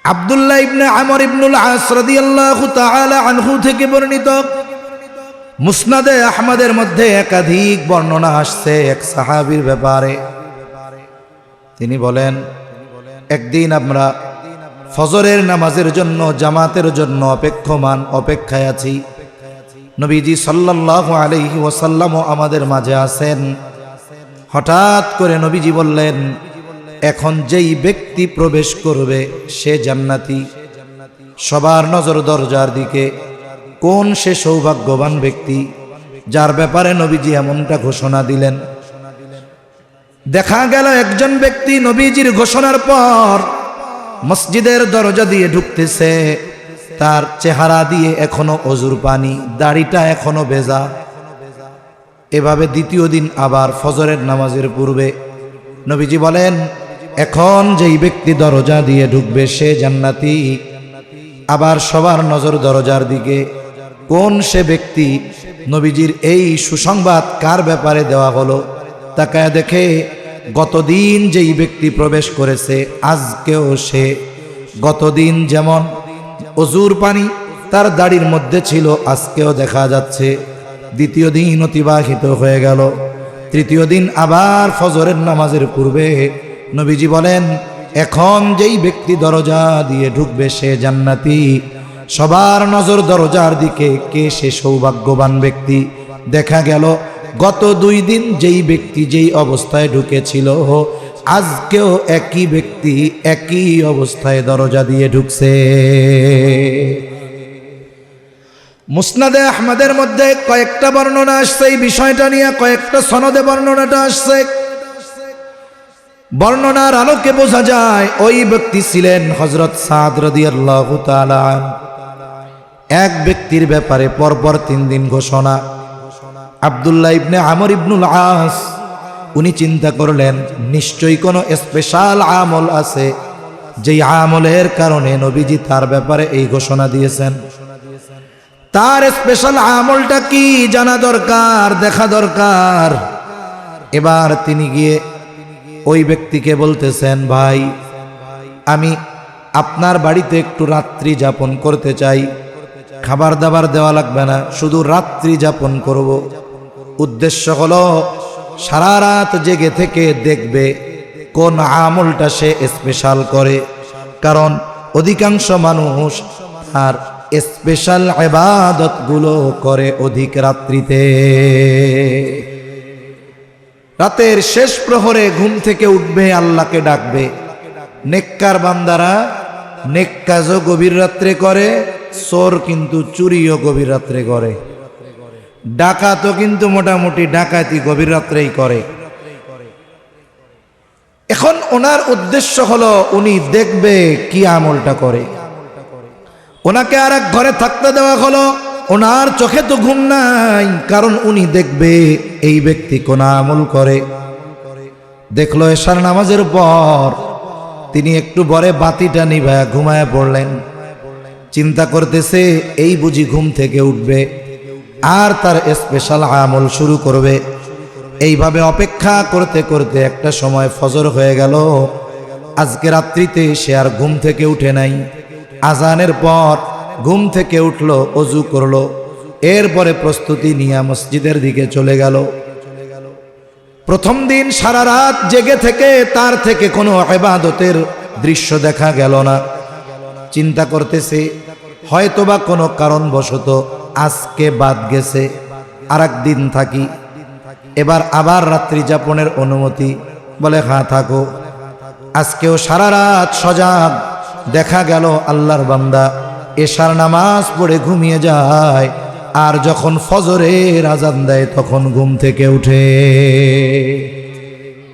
আব্দুল্লাহ ইবনে আমর ইবনুল আস রাদিয়াল্লাহু তাআলা আনহু থেকে বর্ণিত, মুসনাদে আহমদের মধ্যে একাধিক বর্ণনা আসছে এক সাহাবীর ব্যাপারে। তিনি বলেন, একদিন আমরা ফজরের নামাজের জন্য জামাতের জন্য অপেক্ষায় আছি। নবীজি সাল্লাল্লাহু আলাইহি ওয়াসাল্লামও আমাদের মাঝে আছেন। হঠাৎ করে নবীজি বললেন, এখন যেই ব্যক্তি প্রবেশ করবে সে জান্নাতি। সবার নজর দরজার দিকে। কোন সে সৌভাগ্যবান ব্যক্তি যার ব্যাপারে নবীজি এমনটা ঘোষণা দিলেন? দেখা গেল একজন ব্যক্তি নবীজির ঘোষণার পর মসজিদের দরজা দিয়ে ঢুকতেছে। তার চেহারা দিয়ে এখনো অজুর পানি, দাড়িটা এখনো ভেজা। এভাবে দ্বিতীয় দিন আবার ফজরের নামাজের পূর্বে নবীজি বলেন, এখন যেই ব্যক্তি দরজা দিয়ে ঢুকবে সে জান্নাতি। আবার সবার নজর দরজার দিকে। কোন সে ব্যক্তি? নবীজির এই সুসংবাদ কার ব্যাপারে দেওয়া হলো? তাকায় দেখে গতদিন যেই ব্যক্তি প্রবেশ করেছে আজকেও সে। গতদিন যেমন অজুর পানি তার দাড়ির মধ্যে ছিল, আজকেও দেখা যাচ্ছে। দ্বিতীয় দিন অতিবাহিত হয়ে গেল। তৃতীয় দিন আবার ফজরের নামাজের পূর্বে নবীজি বলেন, এখন যেই ব্যক্তি দরজা দিয়ে ঢুকবে সে জান্নাতি। সবার নজর দরজার দিকে। কে সে সৌভাগ্যবান ব্যক্তি? দেখা গেল গত 2 দিন যেই ব্যক্তি যেই অবস্থায় ঢুকেছিল আজকেও একই ব্যক্তি একই অবস্থায় দরজা দিয়ে ঢুকছে। মুসনাদে আহমদের মধ্যে কয়েকটা বর্ণনা আসছে এই বিষয়টা নিয়ে, কয়েকটা সনদে বর্ণনাটা আসছে। বর্ণনার আলোকে বোঝা যায় ওই ব্যক্তি ছিলেন হযরত সাদ রাদিয়াল্লাহু তাআলা। এক ব্যক্তির ব্যাপারে পরপর 3 দিন ঘোষণা। আব্দুল্লাহ ইবনে আমর ইবনুল আস উনি চিন্তা করলেন, নিশ্চয়ই কোনো স্পেশাল আমল আছে যেই আমলের কারণে নবীজি তার ব্যাপারে এই ঘোষণা দিয়েছেন। তার স্পেশাল আমলটা কি জানা দরকার, দেখা দরকার। এবার তিনি গিয়ে ওই ব্যক্তিকে বলতেছেন, ভাই আমি আপনার বাড়িতে একটু রাত্রি যাপন করতে চাই। খাবার দাবার দেওয়া লাগবে না, শুধু রাত্রি যাপন করব। উদ্দেশ্য হলো সারা রাত জেগে থেকে দেখবে কোন আমলটা সে স্পেশাল করে। কারণ অধিকাংশ মানুষ আর স্পেশাল ইবাদতগুলো করে অধিক রাত্রিতে। রাতের শেষ প্রহরে ঘুম থেকে উঠবে, আল্লাহকে ডাকবে। নেককার বান্দারা নেক কাজও গভীর রাত্রে করে, চোর কিন্তু চুরিও গভীর রাত্রে করে, ডাকাতও কিন্তু মোটামুটি ডাকাতি গভীর রাত্রেই করে। এখন ওনার উদ্দেশ্য হলো উনি দেখবে কি আমলটা করে। ওনাকে আর এক ঘরে থাকতে দেওয়া হলো। ওনার চোখে তো ঘুম নাই, কারণ উনি দেখবে এই ব্যক্তি কোন আমল করে। দেখলো এশার নামাজের পর তিনি একটু পরে বাতিটা নিভায়া ঘুমায় পড়লেন। চিন্তা করতেছে এই বুঝি ঘুম থেকে উঠবে আর তার স্পেশাল আমল শুরু করবে। এইভাবে অপেক্ষা করতে করতে একটা সময় ফজর হয়ে গেল। আজকে রাত্রিতে সে আর ঘুম থেকে উঠে নাই। আজানের পর ঘুম থেকে উঠলো, অজু করলো, এরপরে প্রস্তুতি নিয়ে মসজিদের দিকে চলে গেল। প্রথম দিন সারা রাত জেগে থেকে তার থেকে কোনো ইবাদতের দৃশ্য দেখা গেল না। চিন্তা করতেছে হয়তোবা কোনো কারণবশত আজকে বাদ গেছে, আর একদিন থাকি। এবার আবার রাত্রি যাপনের অনুমতি, বলে হ্যাঁ থাকো। আজকেও সারা রাত সজাগ। দেখা গেল আল্লাহর বান্দা এশার নামাজ পড়ে ঘুমিয়ে যায়, আর যখন ফজরের আজান দেয় তখন ঘুম থেকে উঠে।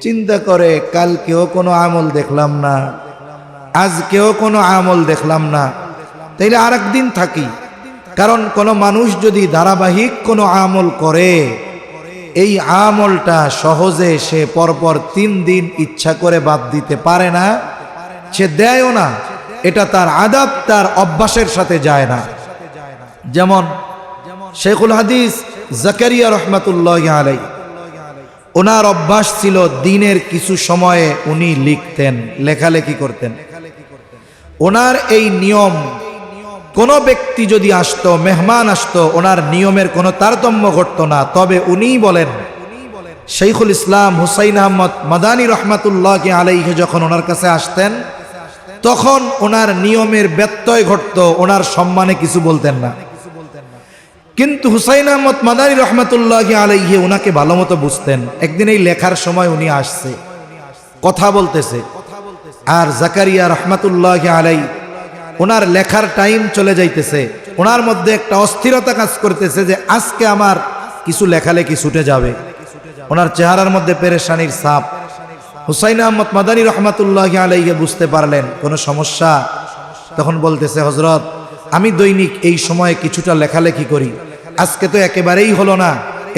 চিন্তা করে কালকেও কোনো আমল দেখলাম না, আজকেও কোনো আমল দেখলাম না, তাইলে আর একদিন থাকি। কারণ কোনো মানুষ যদি ধারাবাহিক কোনো আমল করে, এই আমলটা সহজে সে পরপর 3 দিন ইচ্ছা করে বাদ দিতে পারে না, সে দেয়ও না। এটা তার আদব, তার অভ্যাসের সাথে যায় না। যেমন শেখুল হাদিস জাকারিয়া রহমাতুল্লাহি আলাইহি, ওনার অভ্যাস ছিল দিনের কিছু সময়ে উনি লিখতেন, লেখালেখি করতেন। ওনার এই নিয়ম, কোনো ব্যক্তি যদি আসতো, মেহমান আসতো, ওনার নিয়মের কোনো তারতম্য ঘটতো না। তবে উনিই বলেন, শাইখুল ইসলাম হুসাইন আহমদ মাদানী রহমাতুল্লাহ আলাইহি যখন ওনার কাছে আসতেন, তখন ওনার নিয়মের ব্যত্যয় ঘটতো, ওনার সম্মানে কিছু বলতেন না। কিন্তু হুসাইন আহমদ মাদানী রহমাতুল্লাহ আলাইহি ওনাকে ভালো মতো বুঝতেন। একদিন এই লেখার সময় উনি আসছে, কথা বলতেছে, আর জাকারিয়া রহমাতুল্লাহ আলাই ওনার লেখার টাইম চলে যাইতেছে। ওনার মধ্যে একটা অস্থিরতা কাজ করতেছে যে আজকে আমার কিছু লেখালেখি ছুটে যাবে। ওনার চেহারার মধ্যে পেরেশানির ছাপ। হুসাইন আহমদ মাদানী রহমাতুল্লাহ আলাইহি বুঝতে পারলেন কোনো সমস্যা। তখন বলতেছে, হযরত, আমি দৈনিক এই সময়ে কিছুটা লেখালেখি করি, আজকে তো একেবারেই হলো না,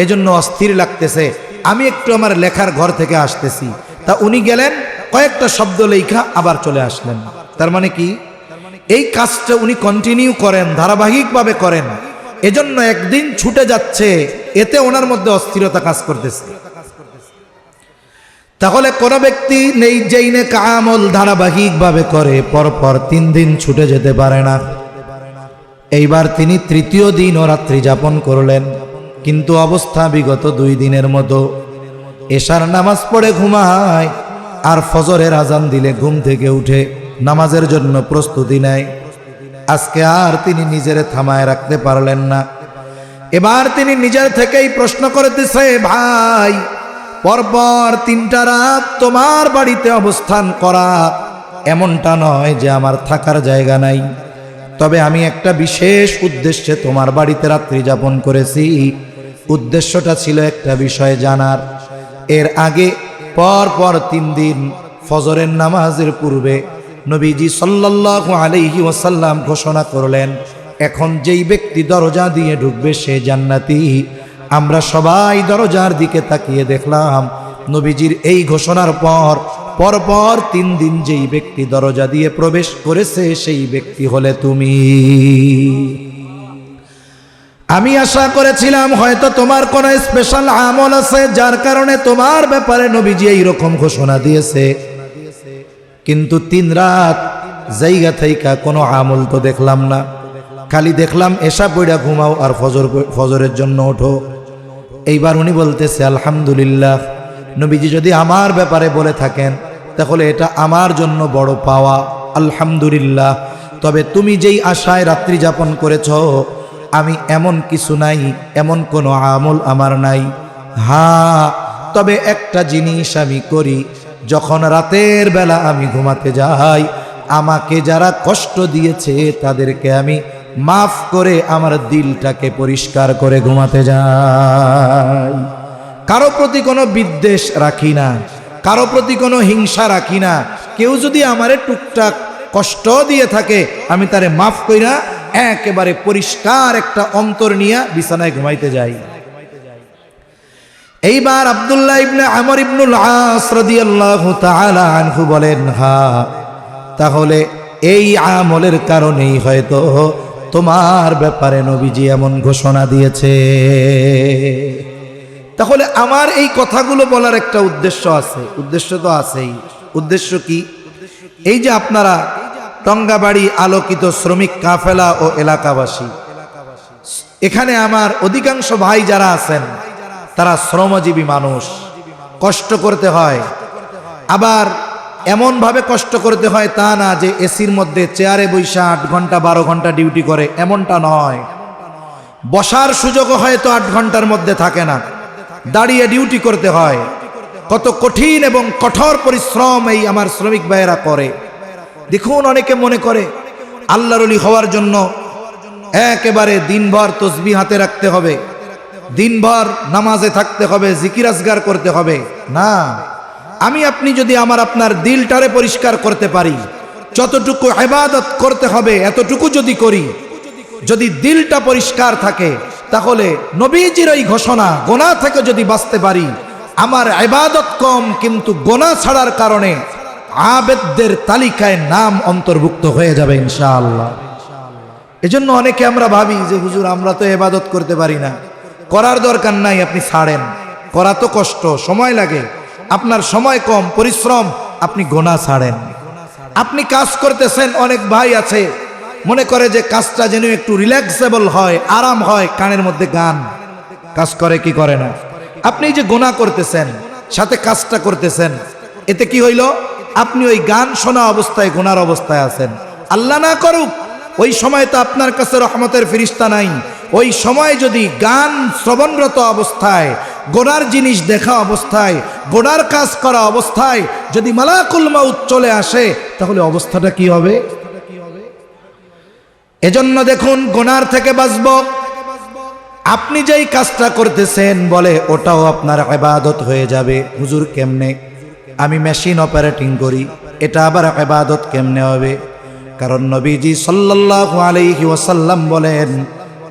এজন্য অস্থির লাগতেছে, আমি একটু আমার লেখার ঘর থেকে আসতেছি। তা উনি গেলেন, কয়েকটা শব্দ লেখা আবার চলে আসলেন। তার মানে কি, এই কাজটা উনি কন্টিনিউ করেন, ধারাবাহিকভাবে করেন। এজন্য একদিন ছুটে যাচ্ছে, এতে ওনার মধ্যে অস্থিরতা কাজ করতেছে। তাহলে কোন ব্যক্তি নেই যেই নেক আমল ধারাবাহিকভাবে করে, পরপর 3 দিন ছুটে যেতে পারে না। এইবার তিনি তৃতীয় দিন ও রাত্রি যাপন করলেন, কিন্তু অবস্থা বিগত 2 দিনের মতো। এশার নামাজ পড়ে ঘুমায়, আর ফজরের আজান দিলে ঘুম থেকে উঠে নামাজের জন্য প্রস্তুতি নেয়। আজকে আর তিনি নিজের থামায় রাখতে পারলেন না। এবার তিনি নিজের থেকেই প্রশ্ন করতেছে, ভাই, পরপর 3টা রাত তোমার বাড়িতে অবস্থান করা এমনটা নয় যে আমার থাকার জায়গা নাই, তবে আমি একটা বিশেষ উদ্দেশ্যে তোমার বাড়িতে রাত্রি যাপন করেছি। উদ্দেশ্যটা ছিল একটা বিষয় জানার। এর আগে পরপর 3 দিন ফজরের নামাজের পূর্বে নবীজি সাল্লাল্লাহু আলাইহি ওয়াসাল্লাম ঘোষণা করলেন, এখন যেই ব্যক্তি দরজা দিয়ে ঢুকবে সে জান্নাতি। আমরা সবাই দরজার দিকে তাকিয়ে দেখলাম, নবীজির এই ঘোষণার পর পরপর 3 দিন যেই ব্যক্তি দরজা দিয়ে প্রবেশ করেছে সেই ব্যক্তি হলে তুমি। আমি আশা করেছিলাম হয়তো তোমার কোনো স্পেশাল আমল আছে, যার কারণে তোমার ব্যাপারে নবীজি এইরকম ঘোষণা দিয়েছে। কিন্তু 3 রাত জায়গা থেকে কোনো আমল তো দেখলাম না, খালি দেখলাম এশা পড়া ঘুমাও আর ফজরের জন্য ওঠো। এইবার উনি বলতেছে, আলহামদুলিল্লাহ, নবীজি যদি আমার ব্যাপারে বলে থাকেন তাহলে এটা আমার জন্য বড় পাওয়া, আলহামদুলিল্লাহ। তবে তুমি যেই আশায় রাত্রি যাপন করেছ, আমি এমন কিছু নাই, এমন কোনো আমল আমার নাই। হ্যাঁ, তবে একটা জিনিস আমি করি, যখন রাতের বেলা আমি ঘুমাতে যাই, আমাকে যারা কষ্ট দিয়েছে তাদেরকে আমি মাফ করে আমার দিলটাকে পরিষ্কার করে ঘুমাতে যাই। কারো প্রতি কোনো বিদ্বেষ রাখি না, কারো প্রতি কোনো হিংসা রাখি না। কেউ যদি আমারে টুকটাক কষ্ট দিয়ে থাকে, আমি তারে মাফ কইরা একেবারে পরিষ্কার একটা অন্তর নিয়ে বিছানায় ঘুমাইতে যাই। এইবার আব্দুল্লাহ ইবনে আমর ইবনুল আস রাদিয়াল্লাহু তাআলা আনহু বলেন, হ্যাঁ, তাহলে এই আমলের কারণেই হয়তো তোমার ব্যাপারে নবীজি এমন ঘোষণা দিয়েছে। তাহলে আমার এই কথাগুলো বলার একটা উদ্দেশ্য আছে, উদ্দেশ্য তো আছেই। উদ্দেশ্য কি? এই যে আপনারা টঙ্গাবাড়ি আলোকিত শ্রমিক কাফেলা ও এলাকাবাসী, এখানে আমার অধিকাংশ ভাই যারা আছেন তারা শ্রমজীবী মানুষ, কষ্ট করতে হয়। আবার এমনভাবে কষ্ট করতে হয় তা না যে এসির মধ্যে চেয়ারে বৈশা 8 ঘন্টা 12 ঘন্টা ডিউটি করে, এমনটা নয়। বসার সুযোগও হয়তো 8 ঘন্টার মধ্যে থাকে না, দাঁড়িয়ে ডিউটি করতে হয়। কত কঠিন এবং কঠোর পরিশ্রম এই আমার শ্রমিক ভাইয়েরা করে। দেখুন, অনেকে মনে করে আল্লাহর ওলি হওয়ার জন্য একেবারে দিনভর তসবিহ হাতে রাখতে হবে, দিনভর নামাজে থাকতে হবে, জিকির আজগার করতে হবে। না, আমি আপনি যদি আপনার দিলটারে পরিষ্কার করতে পারি, যতটুকু ইবাদত করতে হবে এতটুকু যদি করি, যদি দিলটা পরিষ্কার থাকে, তাহলে নবীজির ওই ঘোষণা, গোনাহ থেকে যদি বাঁচতে পারি, আমার ইবাদত কম কিন্তু গোনাহ ছাড়ার কারণে আবেদদের তালিকায় নাম অন্তর্ভুক্ত হয়ে যাবে ইনশাআল্লাহ। এজন্য অনেকে আমরা ভাবি যে হুজুর আমরা তো ইবাদত করতে পারি না, করার দরকার নাই, আপনি ছাড়েন, করা তো কষ্ট, সময় লাগে, আপনার সময় কম, পরিশ্রম, আপনি গোনাহ ছাড়েন। আপনি কাজ করতেছেন, অনেক ভাই আছে মনে করে যে কাজটা যেন একটু রিল্যাক্সেবল হয়, আরাম হয়, কানের মধ্যে গান কাজ করে কি করে না। আপনি যে গুনাহ করতেছেন সাথে কাজটা করতেছেন, এতে কি হইল? আপনি ওই গান শোনা অবস্থায় গুনার অবস্থায় আছেন। আল্লাহ না করুক ওই সময় তো আপনার কাছে রহমতের ফেরেশতা নাই। ওই সময় যদি গান শ্রবণরত অবস্থায়, গোনার জিনিস দেখা অবস্থায়, গোনার কাজ করা অবস্থায় যদি মালাকুল মাউত চলে আসে, তাহলে অবস্থাটা কি হবে? এজন্য দেখুন, গোনার থেকে বাঁচব। আপনি যেই কাজটা করতেছেন বলে ওটাও আপনার ইবাদত হয়ে যাবে। হুজুর কেমনে? আমি মেশিন অপারেটিং করি, এটা আবার ইবাদত কেমনে হবে? কারণ নবীজি সাল্লাল্লাহু আলাইহি ওয়াসাল্লাম বলেন,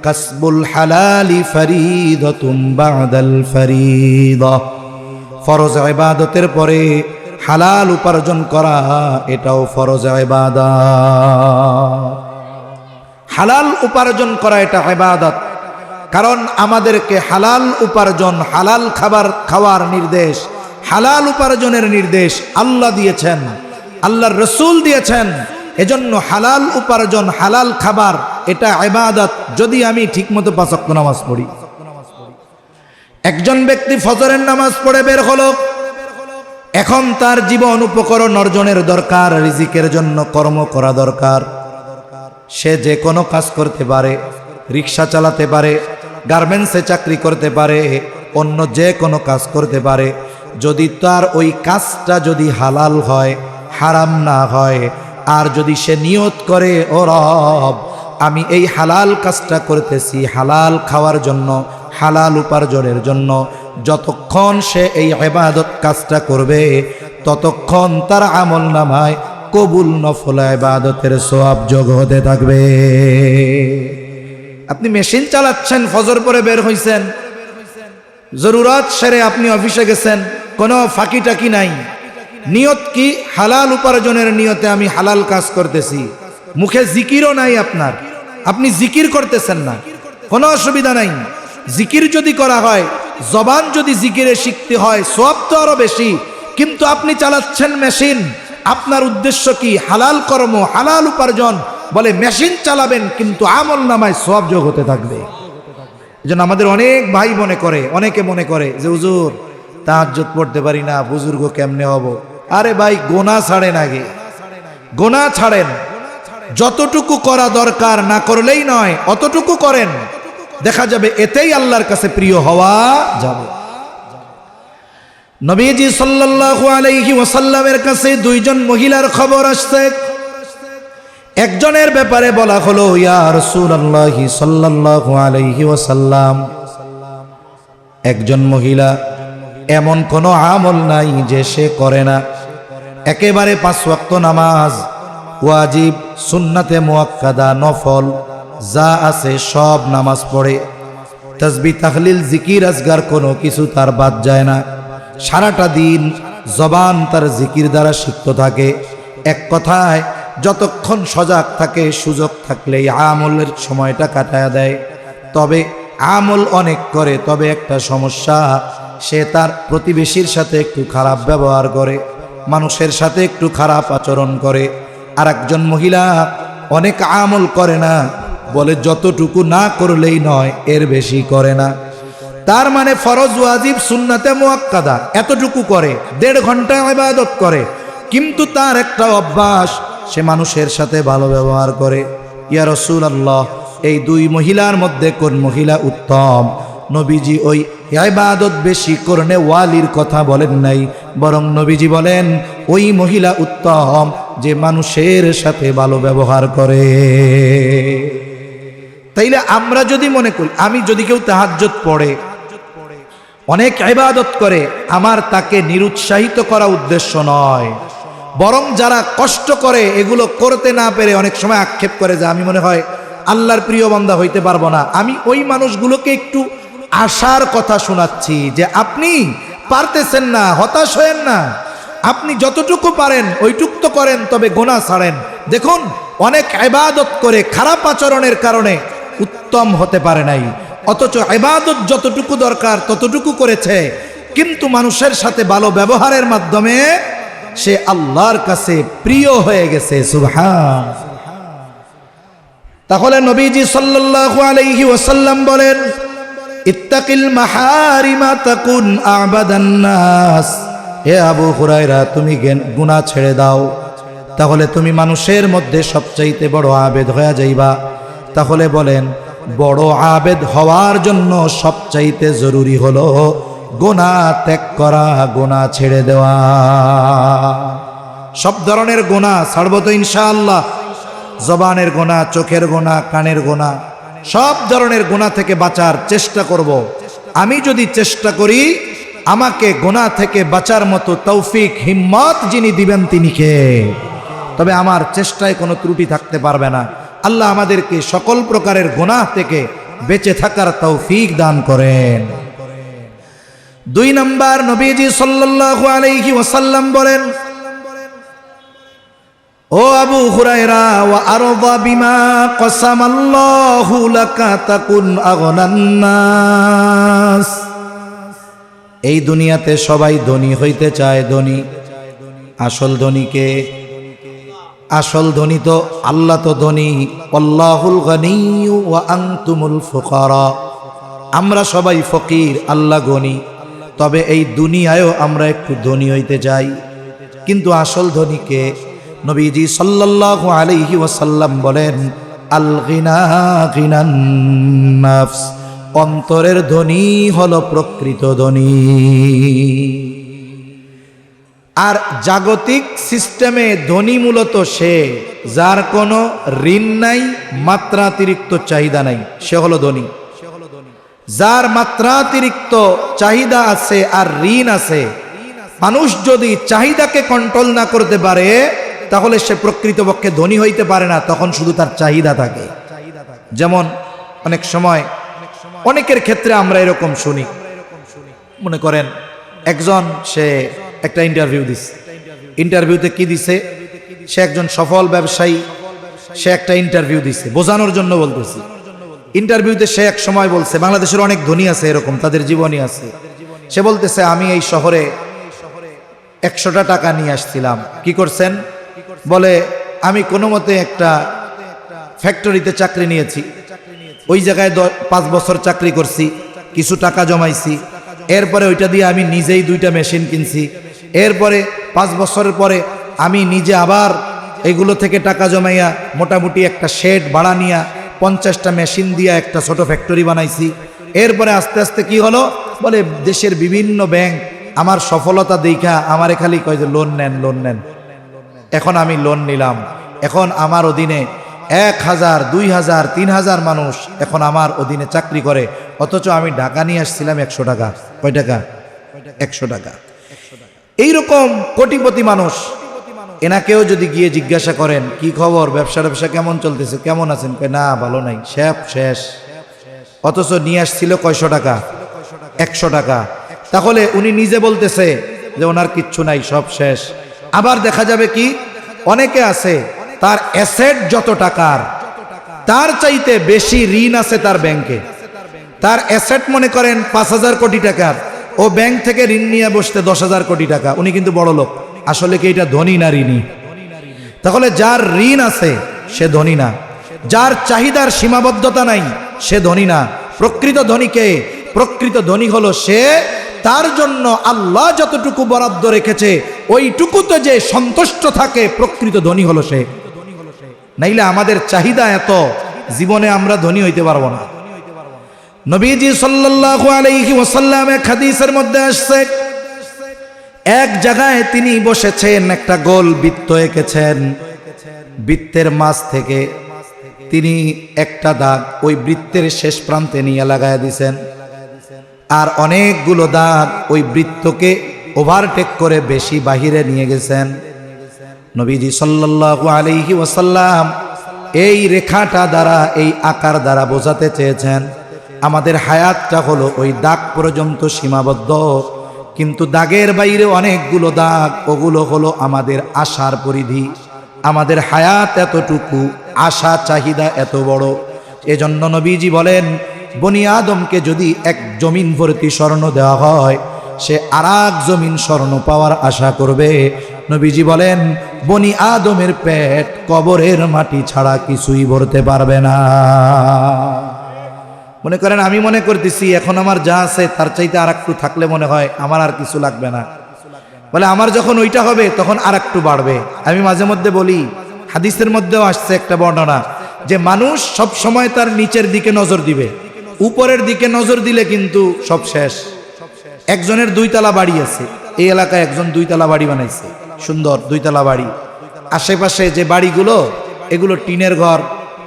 কাসবুল হালালি ফরিদাতুম বাদাল ফরিদা। ফরজ ইবাদতের পরে হালাল উপার্জন করা এটাও ফরজ ইবাদত। হালাল উপার্জন করা এটা ইবাদত। কারণ আমাদেরকে হালাল উপার্জন, হালাল খাবার খাওয়ার নির্দেশ, হালাল উপার্জনের নির্দেশ আল্লাহ দিয়েছেন, আল্লাহর রাসূল দিয়েছেন। এজন্য হালাল উপার্জন, হালাল খাবার এটা ইবাদত। যদি আমি ঠিকমতো ৫ ওয়াক্ত নামাজ পড়ি। একজন ব্যক্তি ফজরের নামাজ পড়ে বের হলো, এখন তার জীবন উপকরণ অর্জনের দরকার, রিজিকের জন্য কর্ম করা দরকার। সে যে কোনো কাজ করতে পারে, রিক্সা চালাতে পারে, গার্মেন্টসে চাকরি করতে পারে, অন্য যে কোনো কাজ করতে পারে। যদি তার ওই কাজটা যদি হালাল হয়, হারাম না হয়, আর যদি সে নিয়ত করে, ও রব আমি এই হালাল কাজটা করতেছি হালাল খাওয়ার জন্য, হালাল উপার্জনের জন্য, যতক্ষণ সে এই ইবাদত কাজটা করবে ততক্ষণ তার আমল নামায় কবুল নফল ইবাদতের সওয়াব যোগ হতে থাকবে। আপনি মেশিন চালাচ্ছেন, ফজর পরে বের হইছেন, জরুরত সেরে আপনি অফিসে গেছেন, কোনো ফাঁকি টাকি নাই। নিয়ত কি? হালাল উপার্জনের নিয়তে আমি হালাল কাজ করতেছি। মুখে জিকিরও নাই আপনার, আপনি জিকির করতেছেন না, কোনো অসুবিধা নাই। জিকির যদি করা হয়, জবান যদি জিকিরে শিখতে হয়, সওয়াব তো আরো বেশি। কিন্তু আপনি চালাচ্ছেন মেশিন, আপনার উদ্দেশ্য কি? হালাল কর্ম, হালাল উপার্জন। বলে মেশিন চালাবেন কিন্তু আমল নামায় সওয়াব যোগ হতে থাকবে। এজন্য আমাদের অনেক ভাই মনে করে, অনেকে মনে করে যে হুজুর তাহাজ্জুদ পড়তে পারি না, বুজুর্গ কেমনে হব? আরে ভাই, গোনা ছাড়েন আগে, গোনা ছাড়েন। যতটুকু করা দরকার না করলেই নয়, অতটুকু করেন, দেখা যাবে এতেই আল্লাহর কাছে প্রিয় হওয়া যাবে। নবীজি সাল্লাল্লাহু আলাইহি ওয়াসাল্লামের কাছে দুইজন মহিলার খবর আসছে। একজনের ব্যাপারে বলা হলো, ইয়া রাসূলুল্লাহ সাল্লাল্লাহু আলাইহি ওয়াসাল্লাম, একজন মহিলা এমন কোনো আমল নাই যে সে করে না। একেবারে ৫ ওয়াক্ত নামাজ, ওয়াজিব, সুন্নাতে মুআক্কাদা, নফল যা আছে সব নামাজ পড়ে। তাসবিহ, তাহলিল, জিকির, আজগার কোনো কিছু তার বাদ যায় না। সারাটা দিন জবান তার জিকির দ্বারা সিক্ত থাকে। এক কথায় যতক্ষণ সজাগ থাকে, সুযোগ থাকলেই আমলের সময়টা কাটায় দেয়। তবে আমল অনেক করে, তবে একটা সমস্যা, সে তার প্রতিবেশীর সাথে একটু খারাপ ব্যবহার করে, মানুষের সাথে একটু খারাপ আচরণ করে। আর একজন মহিলা অনেক আমল করে না, বলে যতটুকু না করলেই নয় এর বেশি করে না। তার মানে ফরজ, ওয়াজিব, সুন্নাতে মুআক্কাদা এতটুকু করে, 1.5 ঘন্টা ইবাদত করে, কিন্তু তার একটা অভ্যাস, সে মানুষের সাথে ভালো ব্যবহার করে। ইয়া রাসূলুল্লাহ, এই দুই মহিলার মধ্যে কোন মহিলা উত্তম? নবীজি ওই ইবাদত বেশি করনে ওয়ালির কথা বলেন নাই, বরং নবীজি বলেন ওই মহিলা উত্তম যে মানুষের সাথে ভালো ব্যবহার করে। তাইলে আমরা যদি মনে করি, আমি যদি কেউ তাহাজ্জুদ পড়ে, অনেক ইবাদত করে, আমার তাকে নিরুৎসাহিত করা উদ্দেশ্য নয়, বরং যারা কষ্ট করে এগুলো করতে না পেরে অনেক সময় আক্ষেপ করে যে আমি মনে হয় আল্লাহর প্রিয় বান্দা হইতে পারবো না, আমি ওই মানুষগুলোকে একটু আশার কথা শোনাচ্ছি যে আপনি পারতেছেন না, হতাশ হয়েন না, আপনি যতটুকু পারেন ওইটুক তো করেন, তবে গুনাহ ছাড়েন। দেখুন, অনেক ইবাদত করে খারাপ আচরণের কারণে উত্তম হতে পারে নাই, অথচ ইবাদত যতটুকু দরকার ততটুকু করেছে, কিন্তু মানুষের সাথে ভালো ব্যবহারের মাধ্যমে সে আল্লাহর কাছে প্রিয় হয়ে গেছে। সুবহান। তাহলে নবীজি সাল্লাল্লাহু আলাইহি ওয়াসাল্লাম বলেন, ইত্তাকিল মাহারিমা তাকুন আবাদান নাস। হে আবু হুরায়রা, তুমি গুনাহ ছেড়ে দাও, তাহলে তুমি মানুষের মধ্যে সবচাইতে বড় আবেদ হয়ে যাইবা। তাহলে বলেন, বড় আবেদ হওয়ার জন্য সবচাইতে জরুরি হলো গুনাহ ত্যাগ করা, গুনাহ ছেড়ে দেওয়া। সব ধরনের গুনাহ ছাড়ব তো ইনশাআল্লাহ। জবানের গুনাহ, চোখের গুনাহ, কানের গুনাহ, সব ধরনের গুনাহ থেকে বাঁচার চেষ্টা করব। আমি যদি চেষ্টা করি, আমাকে গুনাহ থেকে বাঁচার মতো তৌফিক, হিম্মত যিনি দিবেন তিনি কে? তবে আমার চেষ্টায় কোনো ত্রুটি থাকতে পারবে না। আল্লাহ আমাদেরকে সকল প্রকারের গুনাহ থেকে বেঁচে থাকার তৌফিক দান করেন। 2 নাম্বার, নবীজি সাল্লাল্লাহু আলাইহি ওয়াসাল্লাম বলেন, ও আবু হুরায়রা, ওয়া আরদা বিমা কসামাল্লাহু লাকা তাকুন আগনান নাস। এই দুনিয়াতে সবাই ধনী হইতে চায়। ধনী, আসল ধনীকে? আসল ধনী তো আল্লাহ, তো ধনী। আল্লাহুল গনিয়্যু ওয়া আনতুমুল ফুকারা। আমরা সবাই ফকির, আল্লাহ গনি। তবে এই দুনিয়ায়ও আমরা একটু ধনী হইতে চাই। কিন্তু আসল ধনীকে? নবীজি সাল্লাল্লাহু আলাইহি ওয়াসাল্লাম বলেন, আল গিনা গিনান নাফস। অন্তরের ধনী হলো প্রকৃত ধনী। আর জাগতিক সিস্টেমে ধনী মূলত সে যার কোনো ঋণ নাই, মাত্রাতিরিক্ত চাহিদা নাই, সে হলো ধনী। যার মাত্রাতিরিক্ত চাহিদা আছে আর ঋণ আছে, মানুষ যদি চাহিদাকে কন্ট্রোল না করতে পারে, তাহলে সে প্রকৃতপক্ষে ধনী হইতে পারে না। তখন শুধু তার চাহিদা থাকে। যেমন অনেক সময় অনেকের ক্ষেত্রে আমরা এরকম শুনি, মনে করেন একজন, সে একটা ইন্টারভিউ দিছে। ইন্টারভিউতে কি দিছে? সে একজন সফল ব্যবসায়ী, সে একটা ইন্টারভিউ দিছে, বোঝানোর জন্য বলতেছি। ইন্টারভিউতে সে এক সময় বলছে, বাংলাদেশের অনেক ধনী আছে এরকম, তাদের জীবনী আছে। সে বলতেছে, আমি এই শহরে 100টা টাকা নিয়ে আসছিলাম। কি করছেন? বলে, আমি কোনো মতে একটা ফ্যাক্টরিতে চাকরি নিয়েছি, ওই জায়গায় 5 বছর চাকরি করছি, কিছু টাকা জমাইছি, এরপরে ওইটা দিয়ে আমি নিজেই 2টা মেশিন কিনছি। এরপরে 5 বছরের পরে আমি নিজে আবার এগুলো থেকে টাকা জমাইয়া মোটামুটি একটা শেড ভাড়া নিয়া 50টা মেশিন দিয়া একটা ছোট ফ্যাক্টরি বানাইছি। এরপরে আস্তে আস্তে কি হলো? বলে, দেশের বিভিন্ন ব্যাংক আমার সফলতা দেখা আমারে খালি কয় যে লোন নেন, লোন নেন। এখন আমি লোন নিলাম, এখন আমার অধীনে 1000, 2000, 3000 মানুষ এখন আমার অধীনে চাকরি করে। অথচ আমি ঢাকা নিয়ে আসছিলাম 100 টাকা। কয় টাকা? 100 টাকা। এইরকম কোটিপতি মানুষ, এনাকেও যদি গিয়ে জিজ্ঞাসা করেন, কি খবর, ব্যবসা কেমন চলতেছে, কেমন আছেন? কয়, না, ভালো নাই, শেষ। অথচ নিয়ে আসছিল কয়শো টাকা? 100 টাকা। তাহলে উনি নিজে বলতেছে যে ওনার কিচ্ছু নাই, সব শেষ। আবার দেখা যাবে কি, অনেকে আছে তার অ্যাসেট যত টাকার, তার চাইতে বেশি ঋণ আছে তার ব্যাংকে। তার অ্যাসেট মনে করেন 5000 কোটি টাকার, ও ব্যাংক থেকে ঋণ নিয়ে বসতে 10,000 কোটি টাকা। উনি কিন্তু বড় লোক। আসলে কি এটা ধনী না ঋণী? তাহলে যার ঋণ আছে সে ধনী না, যার চাহিদার সীমাবদ্ধতা নাই সে ধনী না। প্রকৃত ধনীকে? প্রকৃত ধনী হলো সে, তার জন্য আল্লাহ যতটুকু বরাদ্দ রেখেছে ওইটুকুতে যে সন্তুষ্ট থাকে, প্রকৃত ধনী হলো সে। নাইলে আমাদের চাহিদা এত, জীবনে আমরা ধনী হইতে পারবো না। নবীজি সাল্লাল্লাহু আলাইহি ওয়াসাল্লাম এক হাদিসের মধ্যে আসছে, এক জায়গায় তিনি বসেছেন, একটা গোল বৃত্ত এঁকেছেন। বৃত্তের মাঝ থেকে তিনি একটা দাগ ওই বৃত্তের শেষ প্রান্তে নিয়ে লাগায় দিছেন, আর অনেকগুলো দাগ ওই বৃত্তকে ওভারটেক করে বেশি বাহিরে নিয়ে গেছেন। নবীজি সাল্লাল্লাহু আলাইহি ওয়াসাল্লাম এই রেখাটা দ্বারা, এই আকার দ্বারা বোঝাতে চেয়েছেন আমাদের হায়াতটা হলো ওই দাগ পর্যন্ত সীমাবদ্ধ, কিন্তু দাগের বাইরে অনেকগুলো দাগ, ওগুলো হলো আমাদের আশার পরিধি। আমাদের হায়াত এতটুকু, আশা চাহিদা এত বড়। এজন্য নবীজি বলেন, বনি আদমকে যদি এক জমিন ভর্তি স্বর্ণ দেওয়া হয়, সে আর এক জমিন স্বর্ণ পাওয়ার আশা করবে। নবীজি বলেন বনি আদমের পেট কবরের মাটি ছাড়া কিছুই ভরতে পারবে না। মনে করেন আমি মনে করতেছি এখন আমার যা আছে তার চাইতে আর একটু থাকলে মনে হয় আমার আর কিছু লাগবে না, বলে আমার যখন ওইটা হবে তখন আর একটু বাড়বে। আমি মাঝে মধ্যে বলি, হাদিসের মধ্যেও আসছে একটা বর্ণনা যে মানুষ সব সময় তার নিচের দিকে নজর দিবে, উপরের দিকে নজর দিলে কিন্তু সব শেষ। একজনের 2 তলা বাড়ি আছে, এই এলাকায় একজন 2 তলা বাড়ি বানাইছে, সুন্দর 2 তলা বাড়ি। আশেপাশে যে বাড়িগুলো এগুলো টিনের ঘর,